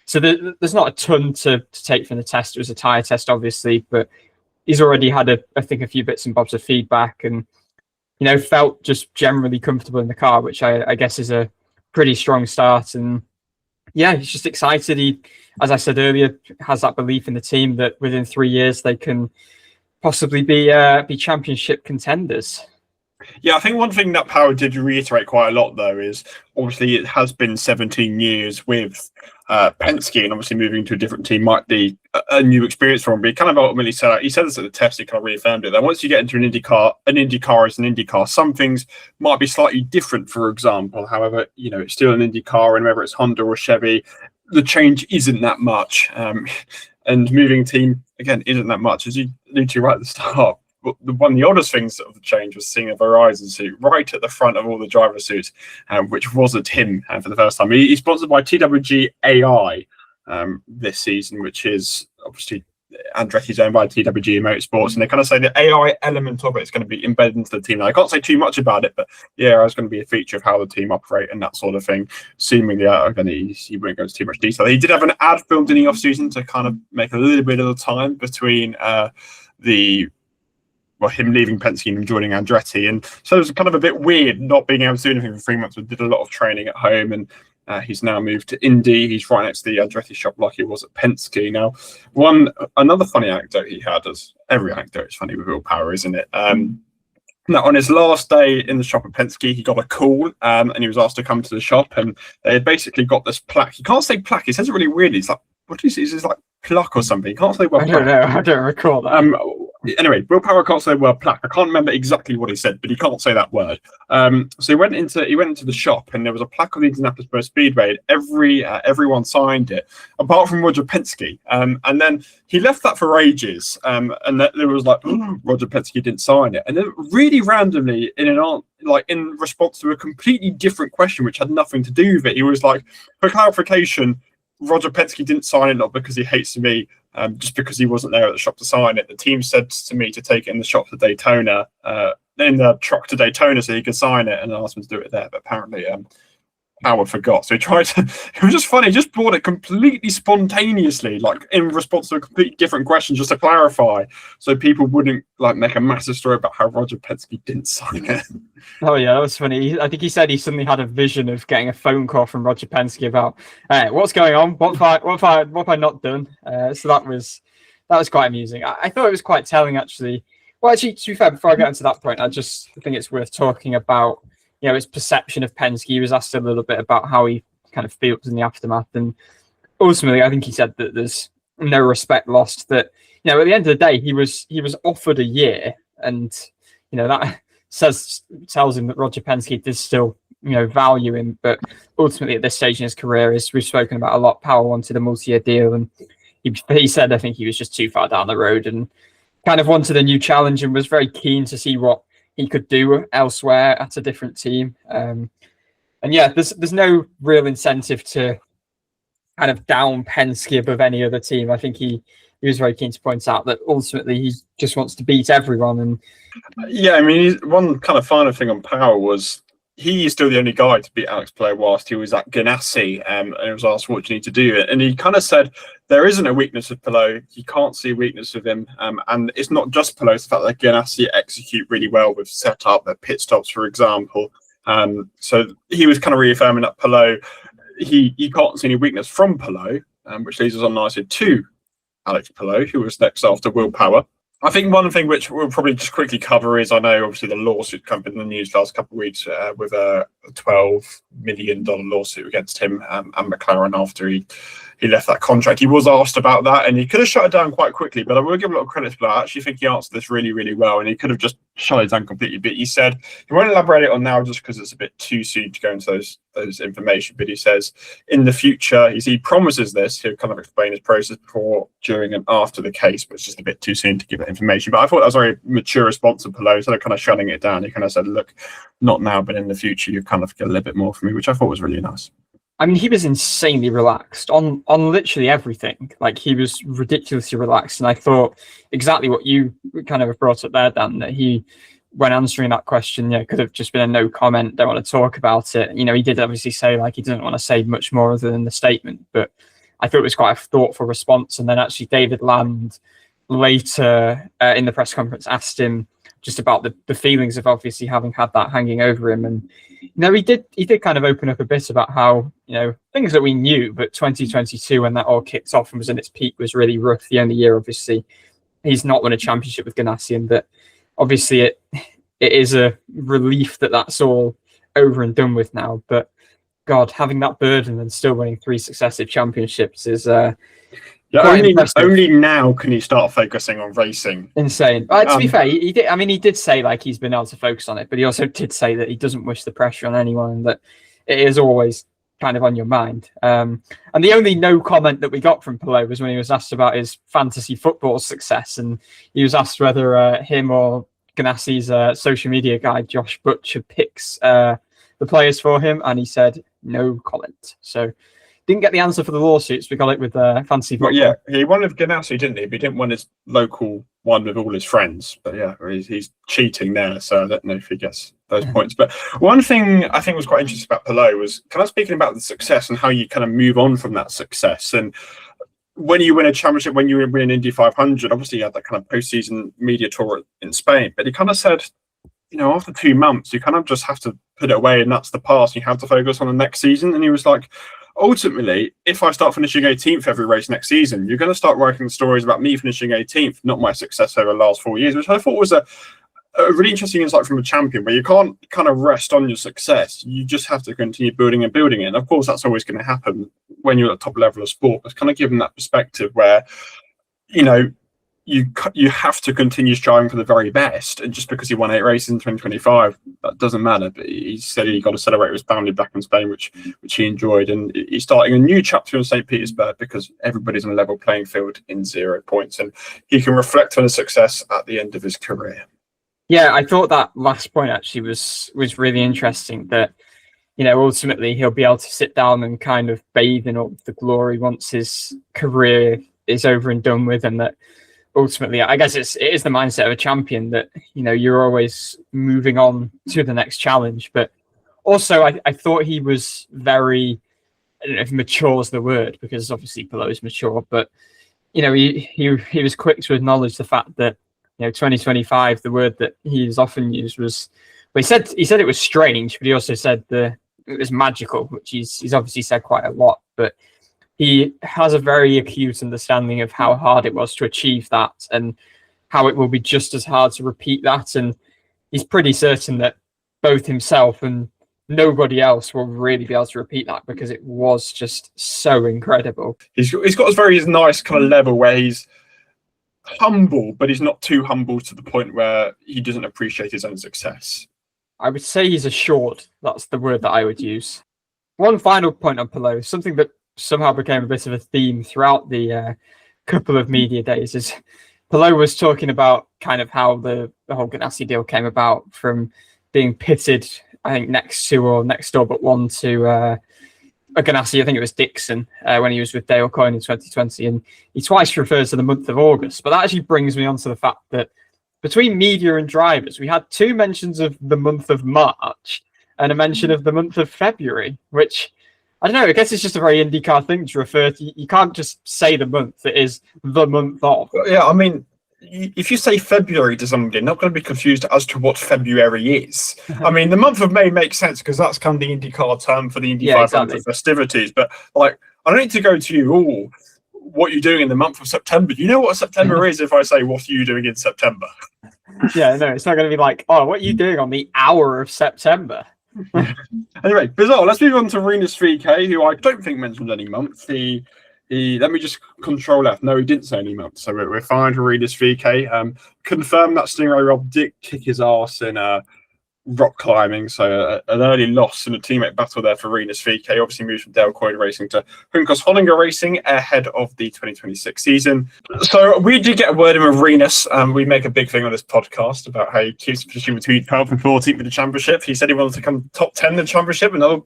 So there's not a ton to take from the test. It was a tyre test, obviously, but he's already had, I think, a few bits and bobs of feedback, and, felt just generally comfortable in the car, which I guess is a pretty strong start. And yeah, he's just excited. He, as I said earlier, has that belief in the team that within 3 years they can possibly be championship contenders. Yeah, I think one thing that Power did reiterate quite a lot, though, is obviously it has been 17 years with Penske, and obviously moving to a different team might be a new experience for him. But he kind of ultimately said, he said this at the test, he kind of reaffirmed it, that once you get into an IndyCar is an IndyCar. Some things might be slightly different, for example. However, it's still an IndyCar, and whether it's Honda or Chevy, the change isn't that much. And moving team, again, isn't that much, as you alluded to right at the start. But one of the oddest things of the change was seeing a Verizon suit right at the front of all the driver suits, which wasn't him for the first time. He's sponsored by TWG AI this season, which is obviously Andretti's owned by TWG Motorsports, and they kind of say the AI element of it is going to be embedded into the team. Now, I can't say too much about it, but yeah, it's going to be a feature of how the team operate and that sort of thing. Seemingly, he won't go into too much detail. He did have an ad filmed in the off season to kind of make a little bit of the time between him leaving Penske and joining Andretti, and so it was kind of a bit weird not being able to do anything for 3 months. We did a lot of training at home, and he's now moved to Indy. He's right next to the Andretti shop like he was at Penske. Now, another funny anecdote he had every anecdote is funny with Will Power, isn't it? Now, on his last day in the shop at Penske, he got a call and he was asked to come to the shop, and they had basically got this plaque. He can't say plaque. He says it really weirdly. He's like, what is it? It's like pluck or something. He can't say I don't know. I don't recall that. Anyway, Will Power can't say the word plaque. I can't remember exactly what he said, but he can't say that word. So he went into the shop, and there was a plaque of the Indianapolis Motor Speedway. And everyone signed it, apart from Roger Penske. And then he left that for ages. And there was like, Roger Penske didn't sign it. And then really randomly, in response to a completely different question, which had nothing to do with it, he was like, for clarification, Roger Penske didn't sign it not because he hates me, just because he wasn't there at the shop to sign it. The team said to me to take it in the shop to Daytona, in the truck to Daytona, so he could sign it, and I asked him to do it there. But apparently, Power forgot. So he tried to. It was just funny. He just brought it completely spontaneously, like in response to a completely different question, just to clarify, so people wouldn't like make a massive story about how Roger Penske didn't sign it. Oh yeah, that was funny. I think he said he suddenly had a vision of getting a phone call from Roger Penske about, hey, what's going on? What have I not done? So that was quite amusing. I thought it was quite telling, actually. Well, actually, to be fair, before I get into that point, I think it's worth talking about, his perception of Penske. He was asked a little bit about how he kind of feels in the aftermath, and ultimately, I think he said that there's no respect lost. That at the end of the day, he was offered a year, and that tells him that Roger Penske did still value him. But ultimately, at this stage in his career, as we've spoken about a lot, Power wanted a multi-year deal, and he said I think he was just too far down the road and kind of wanted a new challenge, and was very keen to see what he could do elsewhere at a different team. And yeah, there's no real incentive to kind of down Penske above any other team. I think he was very keen to point out that ultimately he just wants to beat everyone. And yeah, I mean, one kind of final thing on Power was he's still the only guy to beat Alex Palou whilst he was at Ganassi, and he was asked, what do you need to do? And he kind of said there isn't a weakness of Palou. You can't see a weakness of him. And it's not just Palou, it's the fact that Ganassi execute really well with setup, their pit stops, for example. So he was kind of reaffirming that Palou, he can't see any weakness from Palou, which leads us on nicely to Alex Palou, who was next after Will Power. I think one thing which we'll probably just quickly cover is, I know obviously the lawsuit come in the news last couple of weeks with a $12 million lawsuit against him and McLaren after he left that contract. He was asked about that, and he could have shut it down quite quickly, but I will give a lot of credit to that. I actually think he answered this really, really well, and he could have just shut it down completely. But he said he won't elaborate it on now just because it's a bit too soon to go into those information. But he says in the future, he promises this, he'll kind of explain his process before, during, and after the case, but it's just a bit too soon to give that information. But I thought that was a very mature response of Palou. Instead of kind of shutting it down, he kind of said, look, not now, but in the future, you kind of get a little bit more from me, which I thought was really nice. I mean, he was insanely relaxed on literally everything. Like, he was ridiculously relaxed. And I thought exactly what you kind of brought up there, Dan, that he, when answering that question, could have just been a no comment, don't want to talk about it. He did obviously say, like, he didn't want to say much more other than the statement, but I thought it was quite a thoughtful response. And then actually David Land later in the press conference asked him just about the feelings of obviously having had that hanging over him. And he did kind of open up a bit about how things that we knew, but 2022, when that all kicked off and was in its peak, was really rough. The only year obviously he's not won a championship with Ganassi, and that obviously it is a relief that that's all over and done with now. But God, having that burden and still winning 3 successive championships is only now can he start focusing on racing. Insane. To be fair, he did. I mean, he did say like he's been able to focus on it, but he also did say that he doesn't wish the pressure on anyone, and that it is always kind of on your mind. And the only no comment that we got from Palou was when he was asked about his fantasy football success, and he was asked whether him or Ganassi's social media guy Josh Butcher picks the players for him, and he said no comment. So didn't get the answer for the lawsuits. We got it with fantasy football. Well, yeah, he won with Ganassi, didn't he? But he didn't win his local one with all his friends. But yeah, he's cheating there. So I don't know if he gets those points. But one thing I think was quite interesting about Palou was kind of speaking about the success and how you kind of move on from that success. And when you win a championship, when you win an Indy 500, obviously you had that kind of postseason media tour in Spain. But he kind of said, after 2 months, you kind of just have to put it away, and that's the past. You have to focus on the next season. And he was like, ultimately, if I start finishing 18th every race next season, you're going to start writing stories about me finishing 18th, not my success over the last 4 years, which I thought was a really interesting insight from a champion, where you can't kind of rest on your success. You just have to continue building and building it. And of course, that's always going to happen when you're at the top level of sport. It's kind of given that perspective where, you know, you have to continue striving for the very best. And just because he won 8 races in 2025, that doesn't matter. But he said he got to celebrate with his family back in Spain, which he enjoyed. And he's starting a new chapter in St. Petersburg because everybody's on a level playing field in 0 points. And he can reflect on his success at the end of his career. Yeah, I thought that last point actually was really interesting, that, you know, ultimately he'll be able to sit down and kind of bathe in all the glory once his career is over and done with, and that ultimately, I guess it is the mindset of a champion that, you know, you're always moving on to the next challenge. But also, I thought he was very, I don't know if mature is the word, because obviously Palou is mature, but, you know, he was quick to acknowledge the fact that, you know, 2025, the word that he's often used was, well, he said it was strange, but he also said it was magical, which he's obviously said quite a lot. But he has a very acute understanding of how hard it was to achieve that, and how it will be just as hard to repeat that. And he's pretty certain that both himself and nobody else will really be able to repeat that, because it was just so incredible. He's got this very nice kind of level where he's humble, but he's not too humble to the point where he doesn't appreciate his own success. I would say he's assured. That's the word that I would use. One final point on Palou, something that somehow became a bit of a theme throughout the couple of media days, is Palou was talking about kind of how the whole Ganassi deal came about, from being pitted, I think, next to or next door but one to a Ganassi, I think it was Dixon, when he was with Dale Coyne in 2020, and he twice refers to the month of August. But that actually brings me on to the fact that between media and drivers, we had 2 mentions of the month of March and a mention of the month of February, which, I don't know, I guess it's just a very IndyCar thing to refer to. You can't just say the month, it is the month of. Yeah, I mean, if you say February to somebody, they're not going to be confused as to what February is. I mean, the month of May makes sense because that's kind of the IndyCar term for the Indy 500 festivities. But, like, I don't need to go to you, what you're doing in the month of September. You know what September is if I say, what are you doing in September? Yeah, no, it's not going to be like, oh, what are you doing on the hour of September? Anyway, bizarre. Let's move on to Rinus VK, who I don't think mentioned any month. He let me just control F. No, he didn't say any month, so we're fine for Rinus VK. Confirmed that Stingray Rob did kick his ass in rock climbing, so an early loss in a teammate battle there for Rinus VK. Obviously moved from Dale Coyne Racing to Juncos Hollinger Racing ahead of the 2026 season. So we did get a word in with Rinus. We make a big thing on this podcast about how he keeps pushing between 12th and 14th in the championship. He said he wanted to come top 10 in the championship, another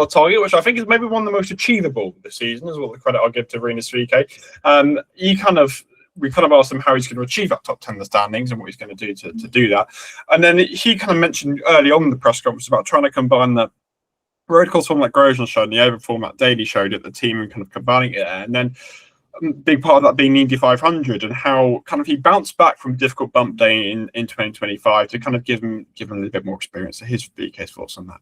target, which I think is maybe one of the most achievable this season, is what the credit I'll give to Rinus VK. We kind of asked him how he's going to achieve that top 10 in the standings and what he's going to do to do that. And then he kind of mentioned early on in the press conference about trying to combine the road course format Grosjean showed and the open format Daly showed at the team, and kind of combining it there. And then a big part of that being the Indy 500, and how kind of he bounced back from difficult bump day in 2025 to kind of give him a little bit more experience. So his VK's thoughts on that.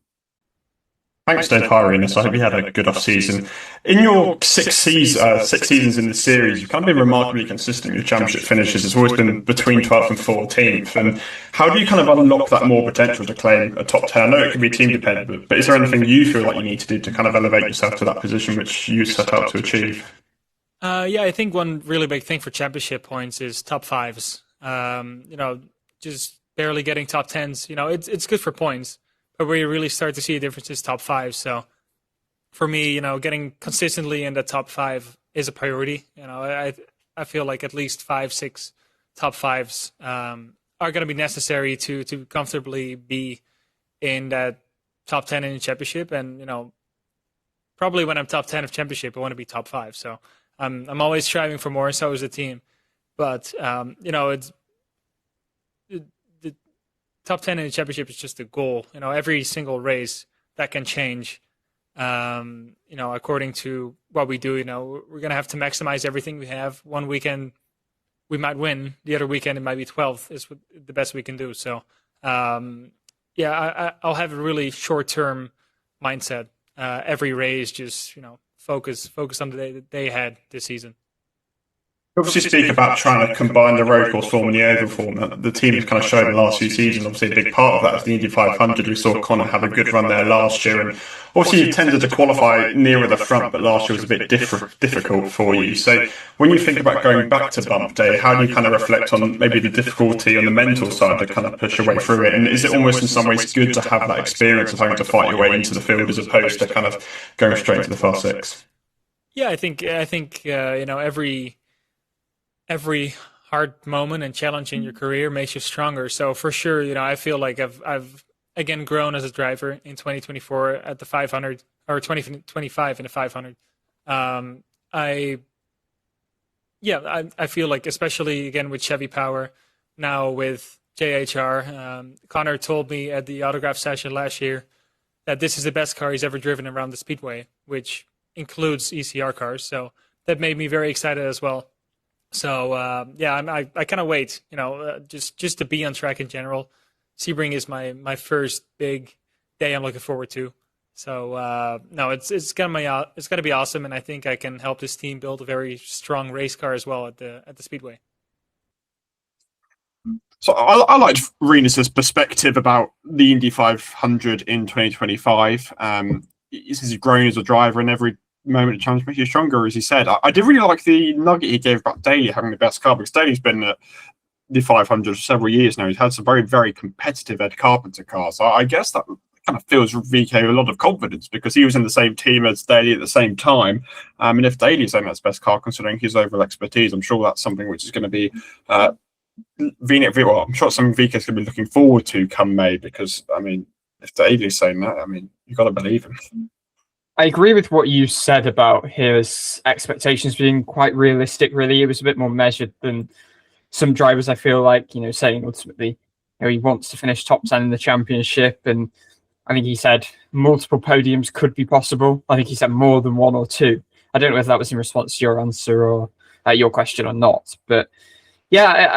Thanks, Dave. Hi, Rinus. I hope you had a good off-season. In your six seasons in the series, you've kind of been remarkably consistent with your championship finishes. It's always been between 12th and 14th. And how do you kind of unlock that more potential to claim a top 10? I know it can be team dependent, but is there anything you feel like you need to do to kind of elevate yourself to that position which you set out to achieve? Yeah, I think one really big thing for championship points is top 5s. Just barely getting top 10s. It's good for points. But where you really start to see a difference is top 5. So for me, getting consistently in the top 5 is a priority. I feel like at least 5-6 top 5s are going to be necessary to comfortably be in that top 10 in the championship. And, probably when I'm top 10 of championship, I want to be top 5. So I'm always striving for more, and so is the team. But, it's top 10 in the championship is just a goal. Every single race that can change, according to what we do. We're going to have to maximize everything we have. One weekend we might win. The other weekend it might be 12th is the best we can do. So, I'll have a really short-term mindset. Every race, just, focus on the day that they had this season. Obviously, speak about trying to combine the road course form and the oval form. The team has kind of shown in the last few seasons. Obviously, a big part of that is the Indy 500. We saw Connor have a good run there last year, and obviously you tended to qualify nearer the front, but last year was a bit difficult for you. So when you think about going back to bump day, how do you kind of reflect on maybe the difficulty on the mental side to kind of push your way through it? And is it almost in some ways good to have that experience of having to fight your way into the field as opposed to kind of going straight to the fast six? Yeah, I think every hard moment and challenge in your career makes you stronger. So for sure, I feel like I've again grown as a driver in 2024 at the 500 or 2025 in the 500. I feel like, especially again with Chevy Power, now with JHR, Connor told me at the autograph session last year that this is the best car he's ever driven around the speedway, which includes ECR cars. So that made me very excited as well. So I kind of wait, just to be on track in general. Sebring is my first big day I'm looking forward to. So no, it's gonna be awesome, and I think I can help this team build a very strong race car as well at the Speedway. So I liked Renus's perspective about the Indy 500 in 2025. He says he's grown as a driver, and every moment of challenge makes you stronger, as he said. I did really like the nugget he gave about Daly having the best car, because Daly's been at the 500 for several years now. He's had some very, very competitive Ed Carpenter cars. So I guess that kind of fills VK with a lot of confidence, because he was in the same team as Daly at the same time. And if Daly's saying that's best car, considering his overall expertise, I'm sure that's something which is going to be I'm sure it's something VK's going to be looking forward to come May, because, if Daly's saying that, you've got to believe him. I agree with what you said about his expectations being quite realistic, really. It was a bit more measured than some drivers, I feel like, saying ultimately, he wants to finish top 10 in the championship. And I think he said multiple podiums could be possible. I think he said more than one or two. I don't know whether that was in response to your answer or your question or not. But yeah,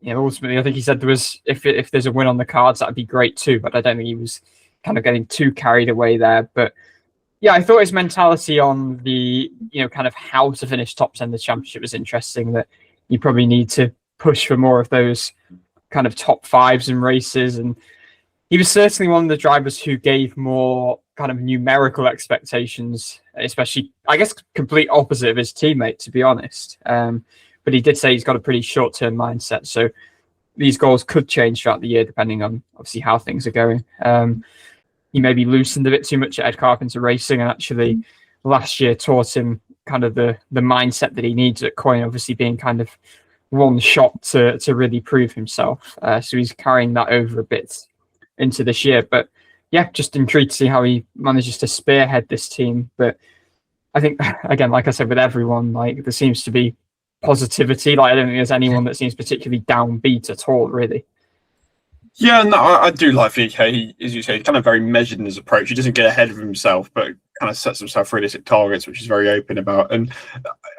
ultimately, I think he said there was, if there's a win on the cards, that'd be great too. But I don't think he was kind of getting too carried away there. But yeah, I thought his mentality on the, kind of how to finish top 10 in the championship was interesting, that you probably need to push for more of those kind of top fives in races. And he was certainly one of the drivers who gave more kind of numerical expectations, especially, I guess, complete opposite of his teammate, to be honest. But he did say he's got a pretty short-term mindset. So these goals could change throughout the year, depending on, obviously, how things are going. He maybe loosened a bit too much at Ed Carpenter Racing, and actually last year taught him kind of the mindset that he needs at Coin, obviously being kind of one shot to really prove himself. So he's carrying that over a bit into this year. But yeah, just intrigued to see how he manages to spearhead this team. But I think, again, like I said, with everyone, like there seems to be positivity. Like I don't think there's anyone that seems particularly downbeat at all, really. Yeah, no, I do like VK. He, as you say, he's kind of very measured in his approach. He doesn't get ahead of himself, but kind of sets himself realistic targets, which he's very open about. And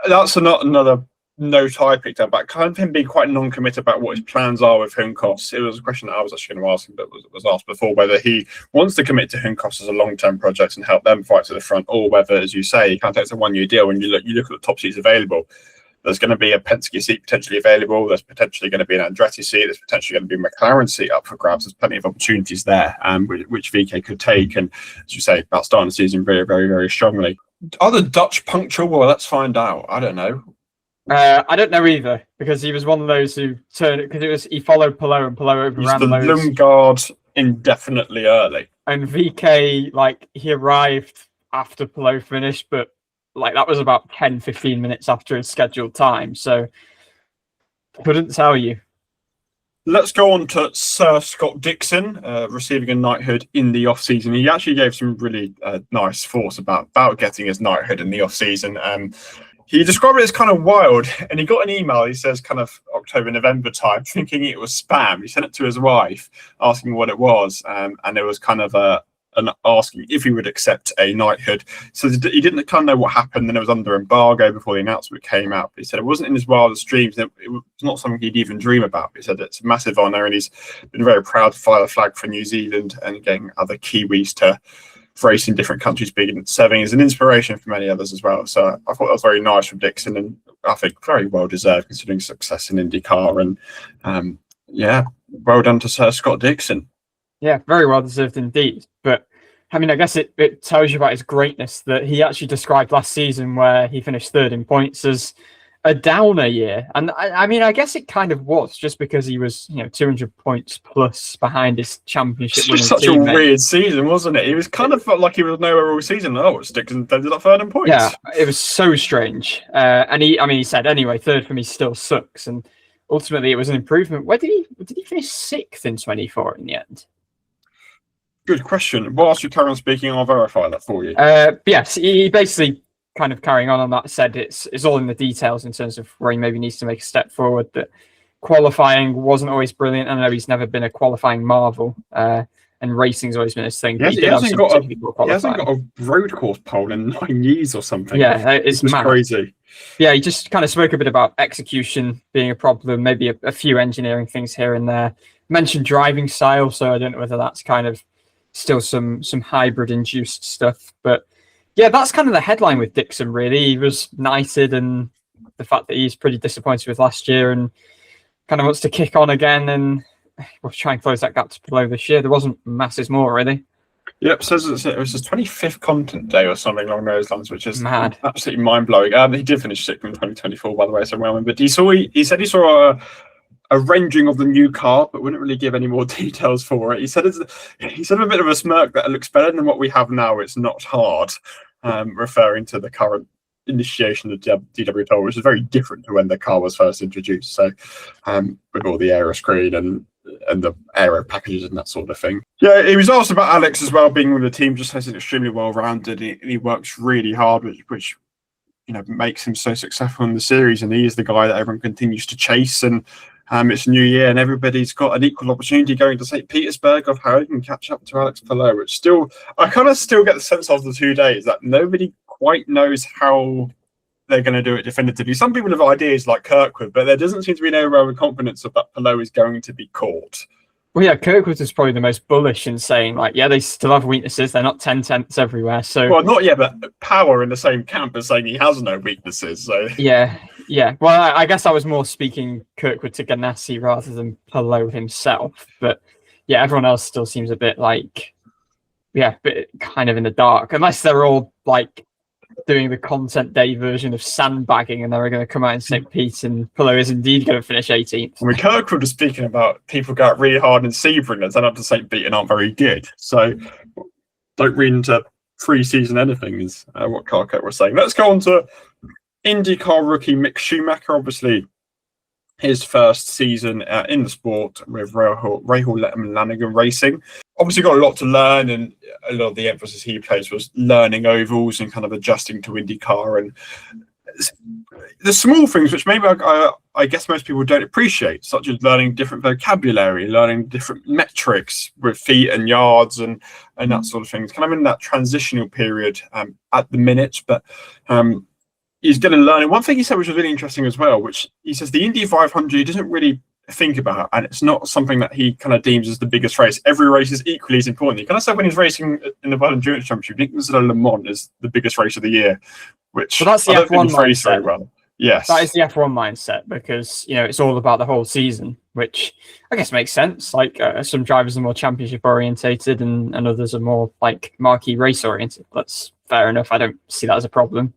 that's another note I picked up about kind of him being quite non-committed about what his plans are with Hunkos. It was a question that I was actually going to ask him, but was asked before, whether he wants to commit to Hunkos as a long-term project and help them fight to the front, or whether, as you say, he kind of takes a one-year deal. When you look at the top seats available, there's going to be a Penske seat potentially available. There's potentially going to be an Andretti seat. There's potentially going to be a McLaren seat up for grabs. There's plenty of opportunities there, which VK could take. And as you say, about starting the season very, very, very strongly. Are the Dutch punctual? Well, let's find out. I don't know. I don't know either, because he was one of those who turned, because he followed Palou and Palou overran the those. Lundgaard indefinitely early. And VK, he arrived after Palou finished, but that was about 10-15 minutes after his scheduled time, so couldn't tell you. Let's go on to Sir Scott Dixon, receiving a knighthood in the off-season. He actually gave some really nice thoughts about getting his knighthood in the off-season. He described it as kind of wild, and he got an email, he says, kind of October, November time, thinking it was spam. He sent it to his wife, asking what it was, and it was kind of an asking if he would accept a knighthood. So he didn't kind of know what happened, and it was under embargo before the announcement came out. But he said it wasn't in his wildest dreams. It was not something he'd even dream about. He said it's a massive honour, and he's been very proud to fly the flag for New Zealand and getting other Kiwis to racing in different countries, serving as an inspiration for many others as well. So I thought that was very nice from Dixon, and I think very well deserved considering success in IndyCar. And well done to Sir Scott Dixon. Yeah, very well deserved indeed. But I mean, I guess it tells you about his greatness that he actually described last season, where he finished third in points, as a downer year. And I mean, I guess it kind of was, just because he was 200 points plus behind his championship. It's just such a weird season, wasn't it? It was kind of felt like he was nowhere all season. Oh, Dixon ended up third in points. Yeah, it was so strange. And he said, anyway, third for me still sucks. And ultimately, it was an improvement. Where did he finish sixth in 24 in the end? Good question. Whilst you carry on speaking, I'll verify that for you. Yes, he basically, kind of carrying on that, said it's all in the details in terms of where he maybe needs to make a step forward. That qualifying wasn't always brilliant. I know he's never been a qualifying marvel, and racing's always been his thing. He hasn't got a road course pole in 9 years or something. Yeah, it's crazy. Yeah, he just kind of spoke a bit about execution being a problem, maybe a few engineering things here and there. Mentioned driving style, so I don't know whether that's kind of still some hybrid induced stuff, but yeah, that's kind of the headline with Dixon, really. He was knighted, and the fact that he's pretty disappointed with last year and kind of wants to kick on again, and we'll try and close that gap to below this year. There wasn't masses more, really. Yep, says it was his 25th content day or something along those lines, which is mad, absolutely mind-blowing. He did finish sixth in 2024, by the way, so well. But he said he saw a rendering of the new car, but wouldn't really give any more details for it. He said with a bit of a smirk that it looks better than what we have now. It's not hard. Referring to the current initiation of DWTOL, which is very different to when the car was first introduced. So with all the aero screen and the aero packages and that sort of thing. Yeah, he was asked about Alex as well, being with the team. Just says he's extremely well rounded. He works really hard, which makes him so successful in the series, and he is the guy that everyone continues to chase. And it's a new year, and everybody's got an equal opportunity going to St. Petersburg of how he can catch up to Alex Palou. Which I kind of still get the sense of the 2 days that nobody quite knows how they're going to do it definitively. Some people have ideas like Kirkwood, but there doesn't seem to be no real confidence that Palou is going to be caught. Well, yeah, Kirkwood is probably the most bullish in saying, like, yeah, they still have weaknesses. They're not 10/10ths everywhere. So, well, not yet, but Power in the same camp as saying he has no weaknesses. So yeah. Well, I guess I was more speaking Kirkwood to Ganassi rather than Palou himself. But yeah, everyone else still seems a bit like, bit kind of in the dark, unless they're all like doing the content day version of sandbagging, and they're going to come out in St. Pete, and Palou is indeed going to finish 18th. I mean, Kirkwood was speaking about people go out really hard in Sebring and turn up to St. Pete and aren't very good. So don't read into pre-season anything, is what Kirkwood was saying. Let's go on to IndyCar rookie Mick Schumacher. Obviously, his first season in the sport with Rahul Letterman Racing. Obviously got a lot to learn, and a lot of the emphasis he placed was learning ovals and kind of adjusting to IndyCar and the small things which maybe I guess most people don't appreciate, such as learning different vocabulary, learning different metrics with feet and yards and that sort of thing. It's kind of in that transitional period at the minute, but he's going to learn. And one thing he said, which was really interesting as well, which he says the Indy 500 he doesn't really think about, and it's not something that he kind of deems as the biggest race. Every race is equally as important. He kind of said when he's racing in the World Endurance Championship, he considers Le Mans is the biggest race of the year, which that's the F1 mindset. Very well. Yes, that is the F1 mindset, because it's all about the whole season, which I guess makes sense. Like some drivers are more championship orientated, and others are more like marquee race oriented. That's fair enough. I don't see that as a problem.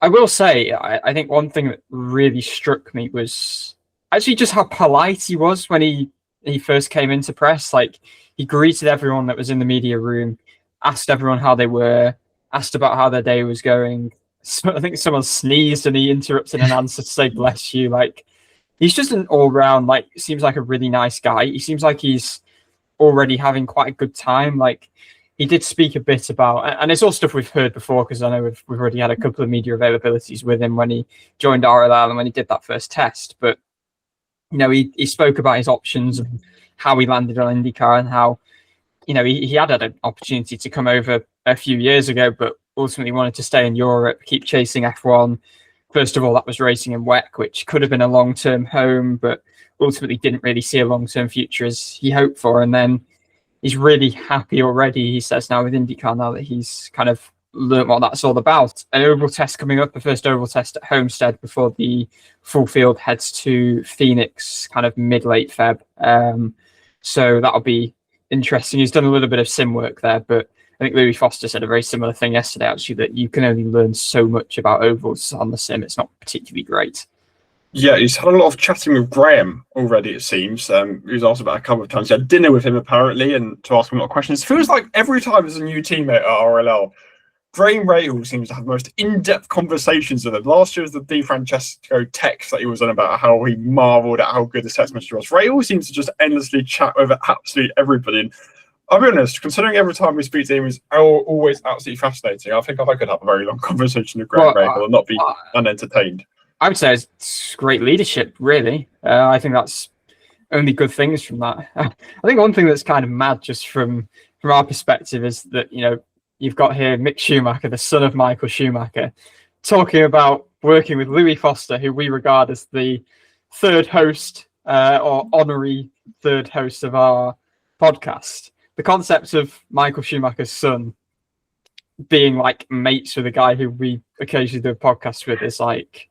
I will say, I think one thing that really struck me was actually just how polite he was when he first came into press. Like, he greeted everyone that was in the media room, asked everyone how they were, asked about how their day was going. So I think someone sneezed and he interrupted an answer to say bless you. Like, he's just an all-round, like, seems like a really nice guy. He seems like he's already having quite a good time. Like, he did speak a bit about, and it's all stuff we've heard before, because I know we've already had a couple of media availabilities with him when he joined RLL and when he did that first test. But he spoke about his options and how he landed on IndyCar, and how he had an opportunity to come over a few years ago, but ultimately wanted to stay in Europe, keep chasing F1. First of all, that was racing in WEC, which could have been a long-term home, but ultimately didn't really see a long-term future as he hoped for. And then he's really happy already. He says now with IndyCar, now that he's kind of learned what that's all about. An oval test coming up, the first oval test at Homestead before the full field heads to Phoenix, kind of mid-late Feb. So that'll be interesting. He's done a little bit of sim work there, but I think Louis Foster said a very similar thing yesterday, actually, that you can only learn so much about ovals on the sim. It's not particularly great. Yeah, he's had a lot of chatting with Graham already, it seems. He was asked about a couple of times. He had dinner with him, apparently, and to ask him a lot of questions. It feels like every time there's a new teammate at RLL, Graham Rahal seems to have the most in-depth conversations with him. Last year was the DiFrancesco text that he was on about how he marvelled at how good the text message was. Rahal seems to just endlessly chat with absolutely everybody. And I'll be honest, considering every time we speak to him is always absolutely fascinating, I think I could have a very long conversation with Graham Rahal and not be unentertained. I would say it's great leadership, really. I think that's only good things from that. I think one thing that's kind of mad just from our perspective is that, you've got here Mick Schumacher, the son of Michael Schumacher, talking about working with Louis Foster, who we regard as the third host or honorary third host of our podcast. The concept of Michael Schumacher's son being like mates with a guy who we occasionally do a podcast with is like,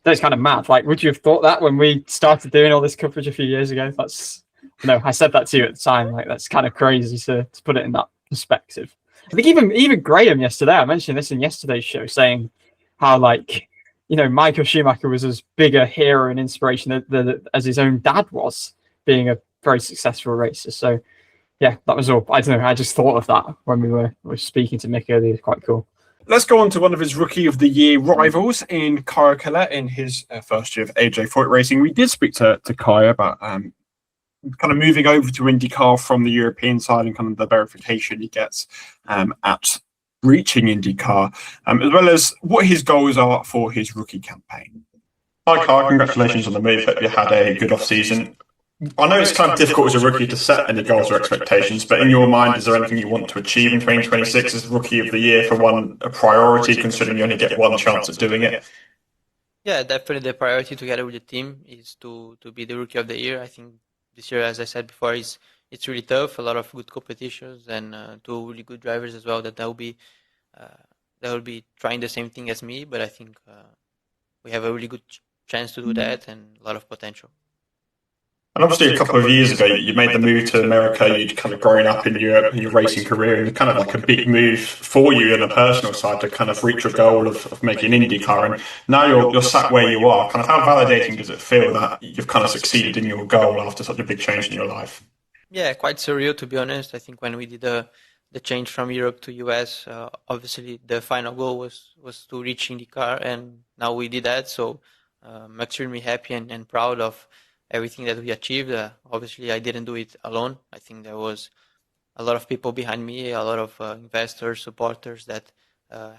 that's kind of mad. Like, would you have thought that when we started doing all this coverage a few years ago? I said that to you at the time. Like, that's kind of crazy to put it in that perspective. I think even Graham yesterday, I mentioned this in yesterday's show, saying how Michael Schumacher was as big a hero and inspiration as his own dad was, being a very successful racer. So yeah, that was all. I don't know. I just thought of that when we were speaking to Mick earlier. It's quite cool. Let's go on to one of his Rookie of the Year rivals in Kaya Collette in his first year of AJ Foyt Racing. We did speak to Kaya about kind of moving over to IndyCar from the European side and kind of the verification he gets at reaching IndyCar, as well as what his goals are for his rookie campaign. Hi, Kaya. Congratulations on the move. Hope you had a good off-season. I know it's kind of difficult as a rookie to set any goals or expectations, but in your mind, is there anything you want to achieve in 2026 as Rookie of the Year for a priority, considering you only get one chance at doing it? Yeah, definitely the priority together with the team is to be the Rookie of the Year. I think this year, as I said before, it's really tough. A lot of good competitions and two really good drivers as well that will be trying the same thing as me. But I think we have a really good chance to do that and a lot of potential. And obviously, a couple of years ago, you made the move to America. You'd kind of grown up in Europe in your racing career, and kind of like a big move for you on the personal side to kind of reach your goal of making IndyCar. And now you're sat where you are. Kind of how validating does it feel that you've kind of succeeded in your goal after such a big change in your life? Yeah, quite surreal, to be honest. I think when we did the change from Europe to US, obviously the final goal was to reach IndyCar, and now we did that. So I'm extremely happy and proud of everything that we achieved. Obviously, I didn't do it alone. I think there was a lot of people behind me, a lot of investors, supporters that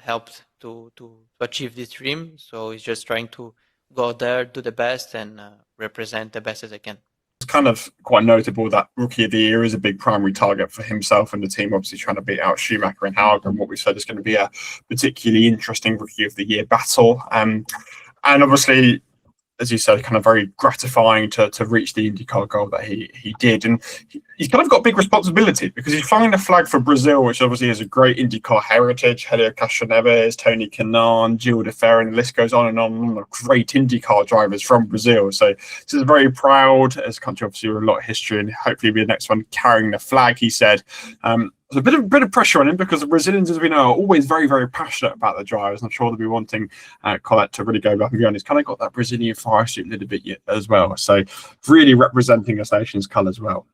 helped to achieve this dream. So it's just trying to go out there, do the best, and represent the best as I can. It's kind of quite notable that Rookie of the Year is a big primary target for himself and the team, obviously trying to beat out Schumacher and Hauger, and what we said is going to be a particularly interesting Rookie of the Year battle. And obviously, as you said, kind of very gratifying to reach the IndyCar goal that he did. And he's kind of got big responsibility because he's flying the flag for Brazil, which obviously has a great IndyCar heritage. Helio Castroneves, Tony Kanaan, Gil de Ferrer, and the list goes on and on. Great IndyCar drivers from Brazil. So this is very proud as a country, obviously, with a lot of history, and hopefully be the next one carrying the flag, he said. There's a bit of pressure on him because the Brazilians, as we know, are always very, very passionate about the drivers. I'm sure they'll be wanting Collette to really go above and beyond. He's kind of got that Brazilian fire suit a little bit as well. So really representing his nation's colours well.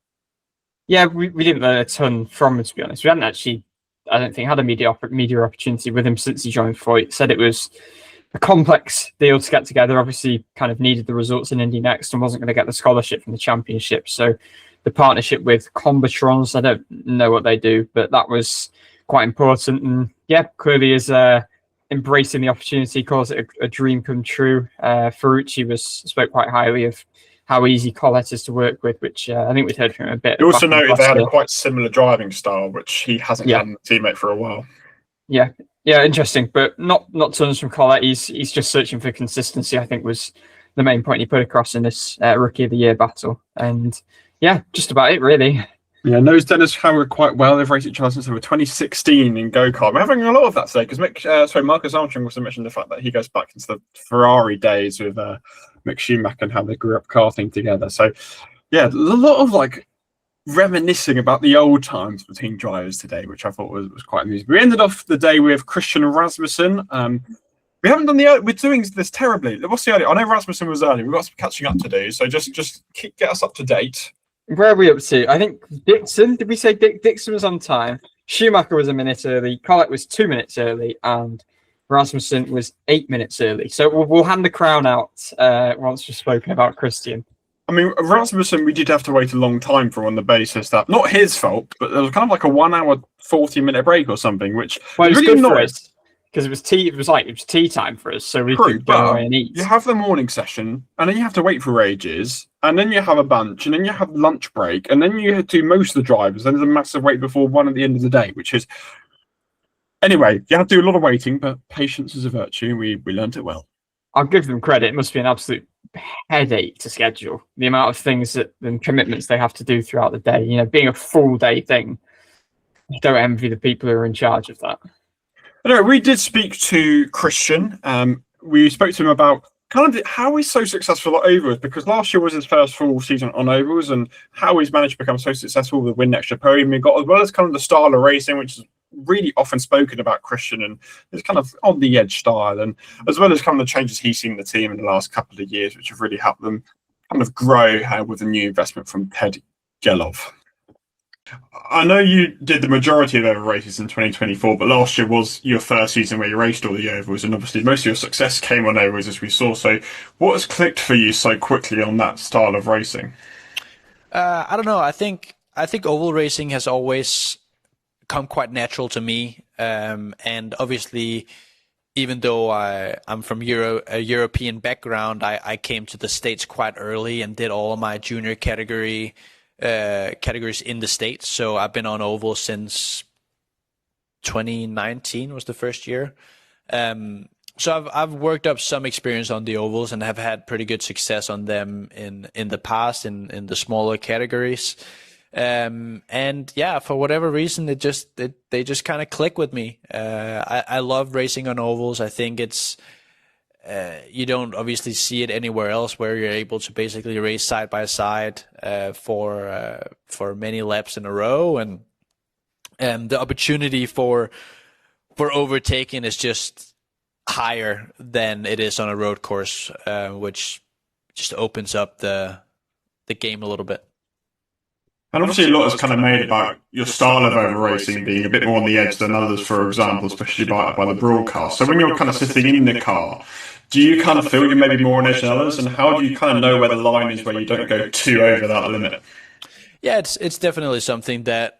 Yeah, we didn't learn a ton from him, to be honest. We hadn't actually, I don't think, had a media opportunity with him since he joined Foyt. Said it was a complex deal to get together. Obviously, kind of needed the results in Indy Next and wasn't going to get the scholarship from the championship. So the partnership with Combatrons, I don't know what they do, but that was quite important. And yeah, clearly is embracing the opportunity, calls it a dream come true. Ferrucci spoke quite highly of how easy Collette is to work with, which I think we'd heard from him a bit. He also noted they had a quite similar driving style, which he hasn't had a teammate for a while. Yeah, interesting, but not tons from Collette. He's just searching for consistency, I think, was the main point he put across in this Rookie of the Year battle. And yeah, just about it, really. Yeah, knows Dennis Howard quite well. They've raced each other since they were 2016 in go-kart. We're having a lot of that today because Marcus Armstrong also mentioned the fact that he goes back into the Ferrari days with Mick Schumacher and how they grew up karting together. So, yeah, a lot of like reminiscing about the old times between drivers today, which I thought was quite amusing. We ended off the day with Christian Rasmussen. We haven't done we're doing this terribly. What's the early? I know Rasmussen was early. We've got some catching up to do. So just get us up to date. Where are we up to? I think Dixon, did we say Dixon was on time? Schumacher was a minute early. Collett was 2 minutes early. And Rasmussen was 8 minutes early. So we'll hand the crown out once we've spoken about Christian. I mean, Rasmussen, we did have to wait a long time for on the basis that, not his fault, but there was kind of like a 1 hour, 40-minute break or something, which was really good annoyed. For us. Because it was tea time for us, so we could go away and eat. You have the morning session, and then you have to wait for ages, and then you have a bunch, and then you have lunch break, and then you do most of the drivers. Then there's a massive wait before one at the end of the day, which is anyway. You have to do a lot of waiting, but patience is a virtue. We learned it well. I'll give them credit. It must be an absolute headache to schedule. The amount of things and commitments they have to do throughout the day. You know, being a full day thing. I don't envy the people who are in charge of that. Anyway, we did speak to Christian. We spoke to him about kind of how he's so successful at ovals, because last year was his first full season on ovals, and how he's managed to become so successful with win extra podium. He got, as well as kind of the style of racing, which is really often spoken about Christian, and his kind of on the edge style, and as well as kind of the changes he's seen in the team in the last couple of years, which have really helped them kind of grow with a new investment from Ted Gelov. I know you did the majority of oval races in 2024, but last year was your first season where you raced all the ovals, and obviously most of your success came on ovals, as we saw. So what has clicked for you so quickly on that style of racing? I don't know. I think oval racing has always come quite natural to me, and obviously, even though I'm from a European background, I came to the States quite early and did all of my junior categories in the States. So I've been on oval since 2019 was the first year. So I've worked up some experience on the ovals and have had pretty good success on them in the past in the smaller categories. And yeah, for whatever reason, they just kind of click with me. I love racing on ovals. I think it's you don't obviously see it anywhere else, where you're able to basically race side by side for many laps in a row, and the opportunity for overtaking is just higher than it is on a road course, which just opens up the game a little bit. And obviously a lot is kind of made about your style of oval racing being a bit more on the edge than others, for example, especially by the broadcast. So when you're kind of sitting in the car, do you kind of feel you're maybe more on edge than others? And how do you kind of know where the line is where you don't go too over that limit? Yeah, it's definitely something that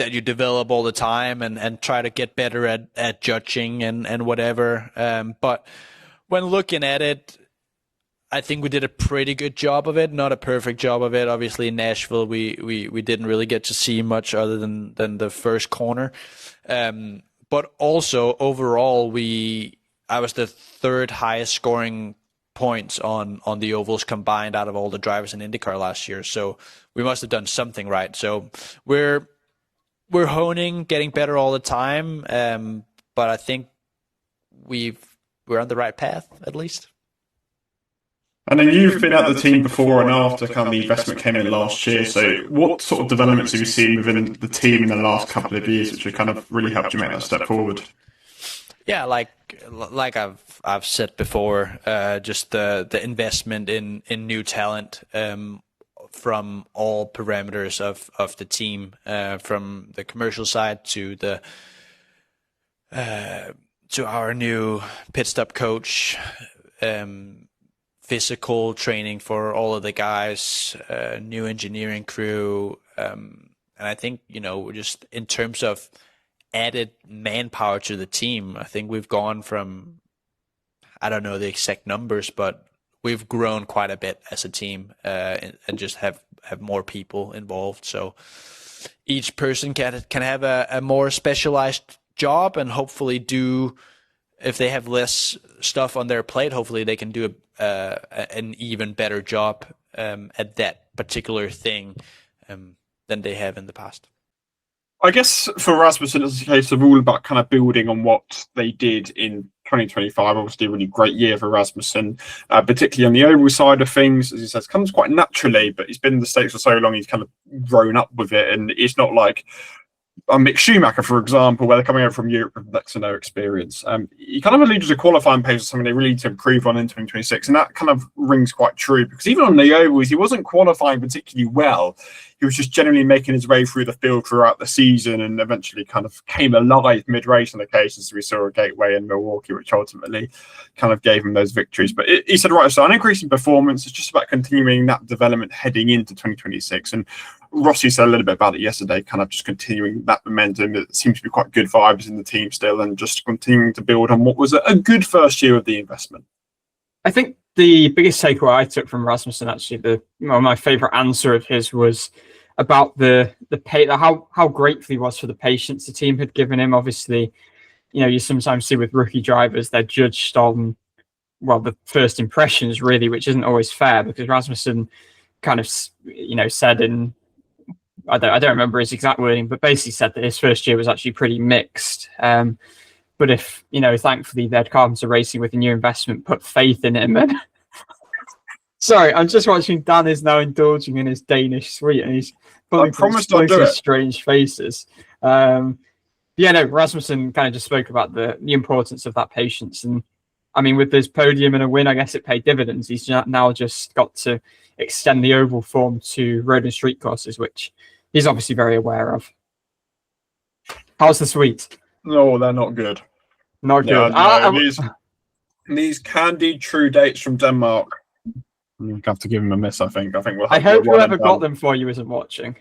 you develop all the time and try to get better at judging and whatever. But when looking at it, I think we did a pretty good job of it, not a perfect job of it. Obviously, in Nashville, we didn't really get to see much other than the first corner. But also, overall, I was the third highest scoring points on the ovals combined out of all the drivers in IndyCar last year. So we must have done something right. So we're honing, getting better all the time. But I think we're on the right path, at least. And then you've been at the team before and after kind of the investment came in last year. So what sort of developments have you seen within the team in the last couple of years, which have kind of really helped you make that step forward? Yeah, like I've said before, just the investment in new talent from all parameters of the team, from the commercial side to our new pit stop coach. Physical training for all of the guys, new engineering crew, and I think just in terms of added manpower to the team, I think we've gone from, I don't know the exact numbers, but we've grown quite a bit as a team, and just have more people involved. So each person can have a more specialized job, and hopefully do, if they have less stuff on their plate, hopefully they can do an even better job at that particular thing. they have in the past. I guess for Rasmussen, it's a case of all about kind of building on what they did in 2025. Obviously, a really great year for Rasmussen, particularly on the oval side of things. As he says, comes quite naturally, but he's been in the States for so long, he's kind of grown up with it. And it's not like Mick Schumacher, for example, where they're coming over from Europe with next to no experience. He kind of alluded to qualifying pace as something they really need to improve on in 2026, and that kind of rings quite true, because even on the ovals, he wasn't qualifying particularly well. He was just generally making his way through the field throughout the season, and eventually kind of came alive mid-race on occasions. We saw a Gateway in Milwaukee, which ultimately kind of gave him those victories. But he said, right, so an increase in performance is just about continuing that development heading into 2026. And Rossi said a little bit about it yesterday, kind of just continuing that momentum. It seems to be quite good vibes in the team still, and just continuing to build on what was a good first year of the investment. I think the biggest takeaway I took from Rasmussen, actually, my favourite answer of his was about how grateful he was for the patience the team had given him. Obviously, you sometimes see with rookie drivers, they're judged on, well, the first impressions, really, which isn't always fair, because Rasmussen kind of, said in, I don't remember his exact wording, but basically said that his first year was actually pretty mixed. But if, thankfully, Ed Carpenter Racing with a new investment put faith in him. And sorry, I'm just watching Dan is now indulging in his Danish sweet, and he's pulling some strange faces. Rasmussen kind of just spoke about the importance of that patience. And I mean, with this podium and a win, I guess it paid dividends. He's now just got to extend the oval form to road and street courses, which he's obviously very aware of. How's the sweet? No, they're not good. Not good. These candied true dates from Denmark. You have to give him a miss, I think. I hope whoever got them for you isn't watching.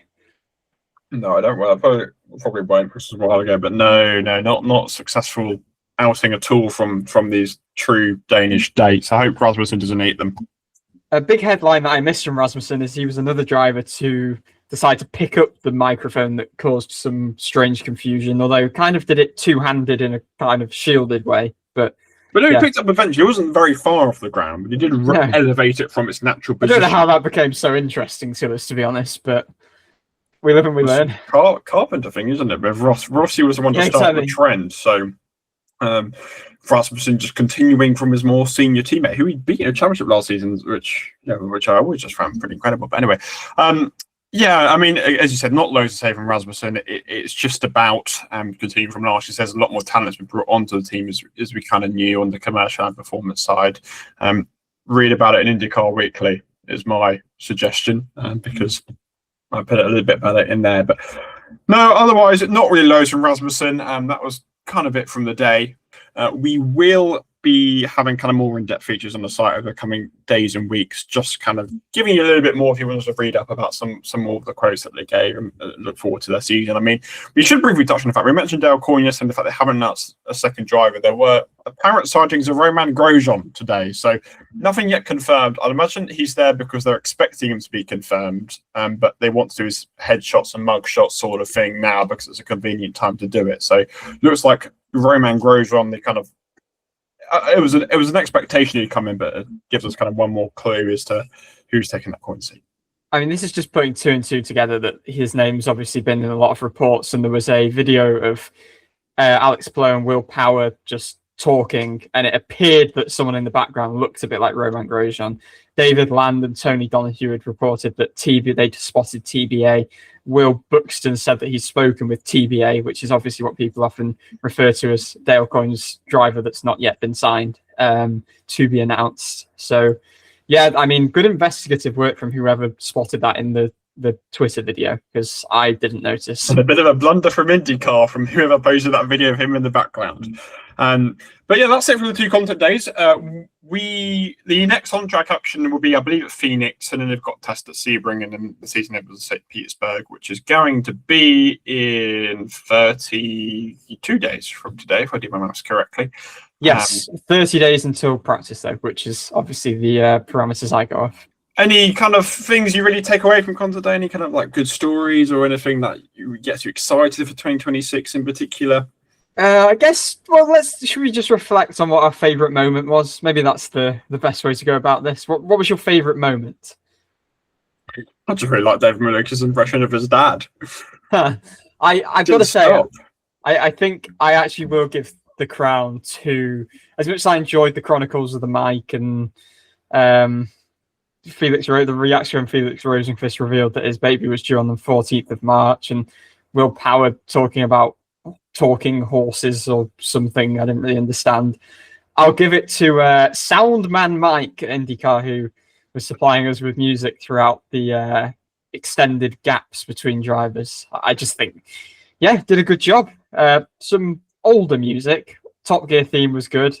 No, I don't. Well, I probably won't, because it was a while ago. But no, not successful outing at all from these true Danish dates. I hope Rasmussen doesn't eat them. A big headline that I missed from Rasmussen is he was another driver to decide to pick up the microphone that caused some strange confusion, although kind of did it two-handed in a kind of shielded way. But no, he picked up eventually. It wasn't very far off the ground, but he did elevate it from its natural position. I don't know how that became so interesting to us, to be honest, but we live and we learn. Carpenter thing, isn't it? But Rossi was the one to start the trend, so Rasmussen just continuing from his more senior teammate, who he beat in a championship last season, which I always just found pretty incredible. But anyway, I mean, as you said, not loads to say from Rasmussen. It's just about continuing from last year. There's a lot more talent that's been brought onto the team as we kind of knew on the commercial and performance side. Read about it in IndyCar Weekly is my suggestion, because I put a little bit about it in there. But no, otherwise, not really loads from Rasmussen. That was kind of it from the day. We will be having kind of more in-depth features on the site over the coming days and weeks, just kind of giving you a little bit more if you want us to read up about some more of the quotes that they gave, and look forward to their season. I mean, we should briefly touch on the fact we mentioned Dale Coyne yesterday, and the fact they haven't announced a second driver. There were apparent sightings of Romain Grosjean today, so nothing yet confirmed. I'd imagine he's there because they're expecting him to be confirmed, but they want to do his headshots and mugshots sort of thing now because it's a convenient time to do it. So looks like Romain Grosjean, the kind of it was an expectation he'd come in, but it gives us kind of one more clue as to who's taking that Coyne seat. I mean, this is just putting two and two together, that his name's obviously been in a lot of reports, and there was a video of Alex Palou and Will Power just talking, and it appeared that someone in the background looked a bit like Romain Grosjean. David Land and Tony Donoghue had reported that they'd spotted TBA. Will Buxton said that he's spoken with TBA, which is obviously what people often refer to as Dale Coyne's driver that's not yet been signed, to be announced. So, yeah, I mean, good investigative work from whoever spotted that in the Twitter video, because I didn't notice. And a bit of a blunder from IndyCar from whoever posted that video of him in the background. But yeah, that's it for the 2 content days. The next on-track action will be, I believe, at Phoenix, and then they've got test at Sebring, and then the season ends at St. Petersburg, which is going to be in 32 days from today, if I do my maths correctly. Yes, 30 days until practice, though, which is obviously the parameters I go off. Any kind of things you really take away from content day? Any kind of like good stories or anything that gets you excited for 2026 in particular? I guess, well, should we just reflect on what our favourite moment was? Maybe that's the best way to go about this. What was your favourite moment? I just really like David Malukas' impression of his dad. I've got to say, I think I actually will give the crown to, as much as I enjoyed the Chronicles of the Mic and the reaction when Felix Rosenqvist revealed that his baby was due on the 14th of March, and Will Power talking about talking horses or something I didn't really understand. I'll give it to Soundman Mike at IndyCar, who was supplying us with music throughout the extended gaps between drivers. I just think, did a good job. Some older music. Top Gear theme was good.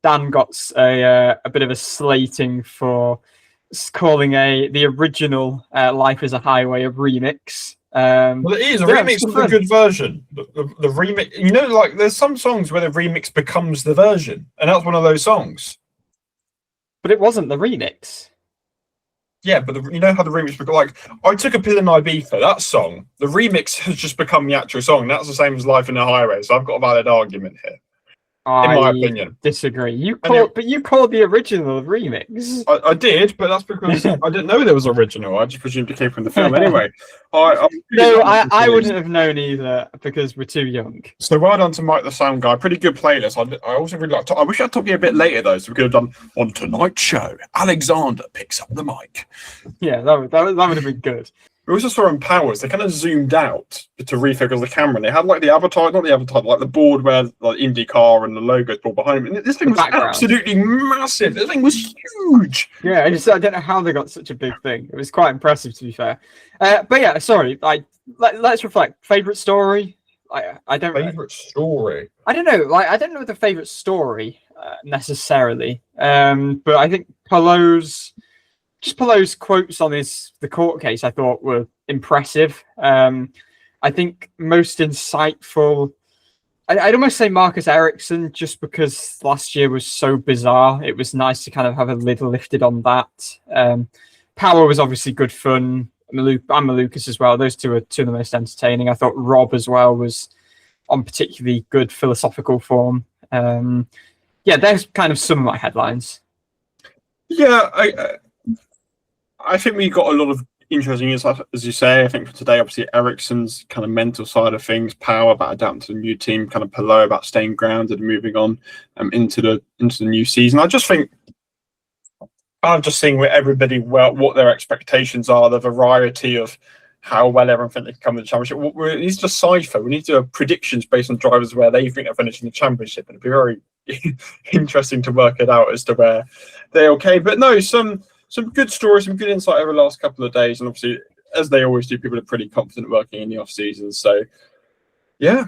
Dan got a bit of a slating for calling the original Life is a Highway a remix. Well, it is a remix of a good version. The remix, like there's some songs where the remix becomes the version, and that's one of those songs. But it wasn't the remix. Yeah, but you know how the remix became, like, I Took a Pill in Ibiza, that song, the remix has just become the actual song. That's the same as Life in a Highway, so I've got a valid argument here. In my opinion. Disagree. You called the original remix. I did, but that's because I didn't know there was original. I just presumed it came from the film anyway. I wouldn't have known either because we're too young. So well done to Mike the Sound Guy. Pretty good playlist. I also really like. I wish I'd talked to you a bit later though, so we could have done on tonight's show. Alexander picks up the mic. Yeah, that would have been good. We also saw in Powers, they kind of zoomed out to refocus the camera, and they had like the avatar, not the avatar, like the board where like IndyCar and the logo's brought behind them. And this thing was absolutely massive. This thing was huge. Yeah, I don't know how they got such a big thing. It was quite impressive, to be fair. But yeah, sorry. Let's reflect. Favorite story? I don't. Favorite story? I don't know. I don't know the favorite story necessarily. But I think Pelot's quotes on the court case I thought were impressive. I think most insightful, I'd almost say Marcus Ericsson, just because last year was so bizarre. It was nice to kind of have a lid lifted on that. Power was obviously good fun. Malukas as well. Those two are two of the most entertaining. I thought Rob as well was on particularly good philosophical form. There's kind of some of my headlines. Yeah, I think we got a lot of interesting insight, as you say. I think for today, obviously, Ericsson's kind of mental side of things, Power about adapting to the new team, kind of Pelot about staying grounded and moving on into the new season. I'm just seeing where everybody, what their expectations are, the variety of how well everyone thinks they can come to the championship. We need to decipher. We need to do predictions based on drivers where they think they're finishing the championship, and it'd be very interesting to work it out as to where they're okay. But no, some good stories, some good insight over the last couple of days. And obviously, as they always do, people are pretty confident working in the off season. So, yeah.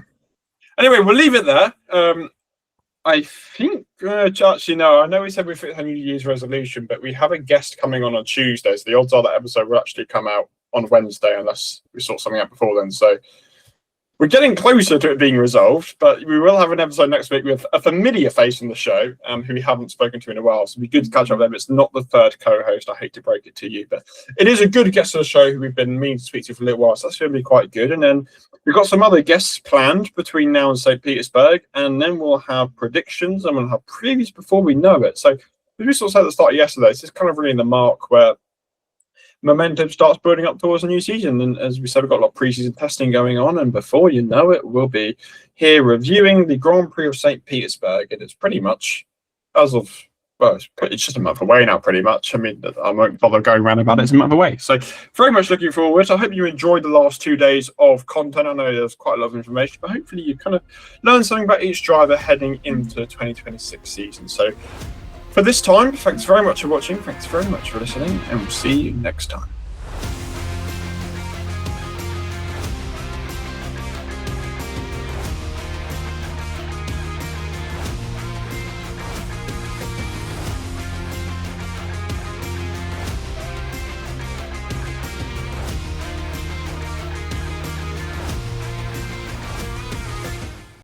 Anyway, we'll leave it there. I think, actually, no, I know we said we fit a New Year's resolution, but we have a guest coming on Tuesday. So the odds are that episode will actually come out on Wednesday, unless we sort something out before then. So we're getting closer to it being resolved, but we will have an episode next week with a familiar face on the show who we haven't spoken to in a while. So it'd be good to catch up with them. It's not the third co-host. I hate to break it to you, but it is a good guest of the show who we've been meaning to speak to for a little while. So that's going to be quite good. And then we've got some other guests planned between now and St. Petersburg. And then we'll have predictions and we'll have previews before we know it. So as we sort of said at the start of yesterday, this is kind of really the mark where momentum starts building up towards the new season. And as we said, we've got a lot of preseason testing going on. And before you know it, we'll be here reviewing the Grand Prix of St. Petersburg. And it's pretty much, it's just a month away now, pretty much. I mean, I won't bother going around about it. It's a month away. So very much looking forward. I hope you enjoyed the last 2 days of content. I know there's quite a lot of information, but hopefully you kind of learned something about each driver heading into the 2026 season. So for this time, thanks very much for watching. Thanks very much for listening, and we'll see you next time.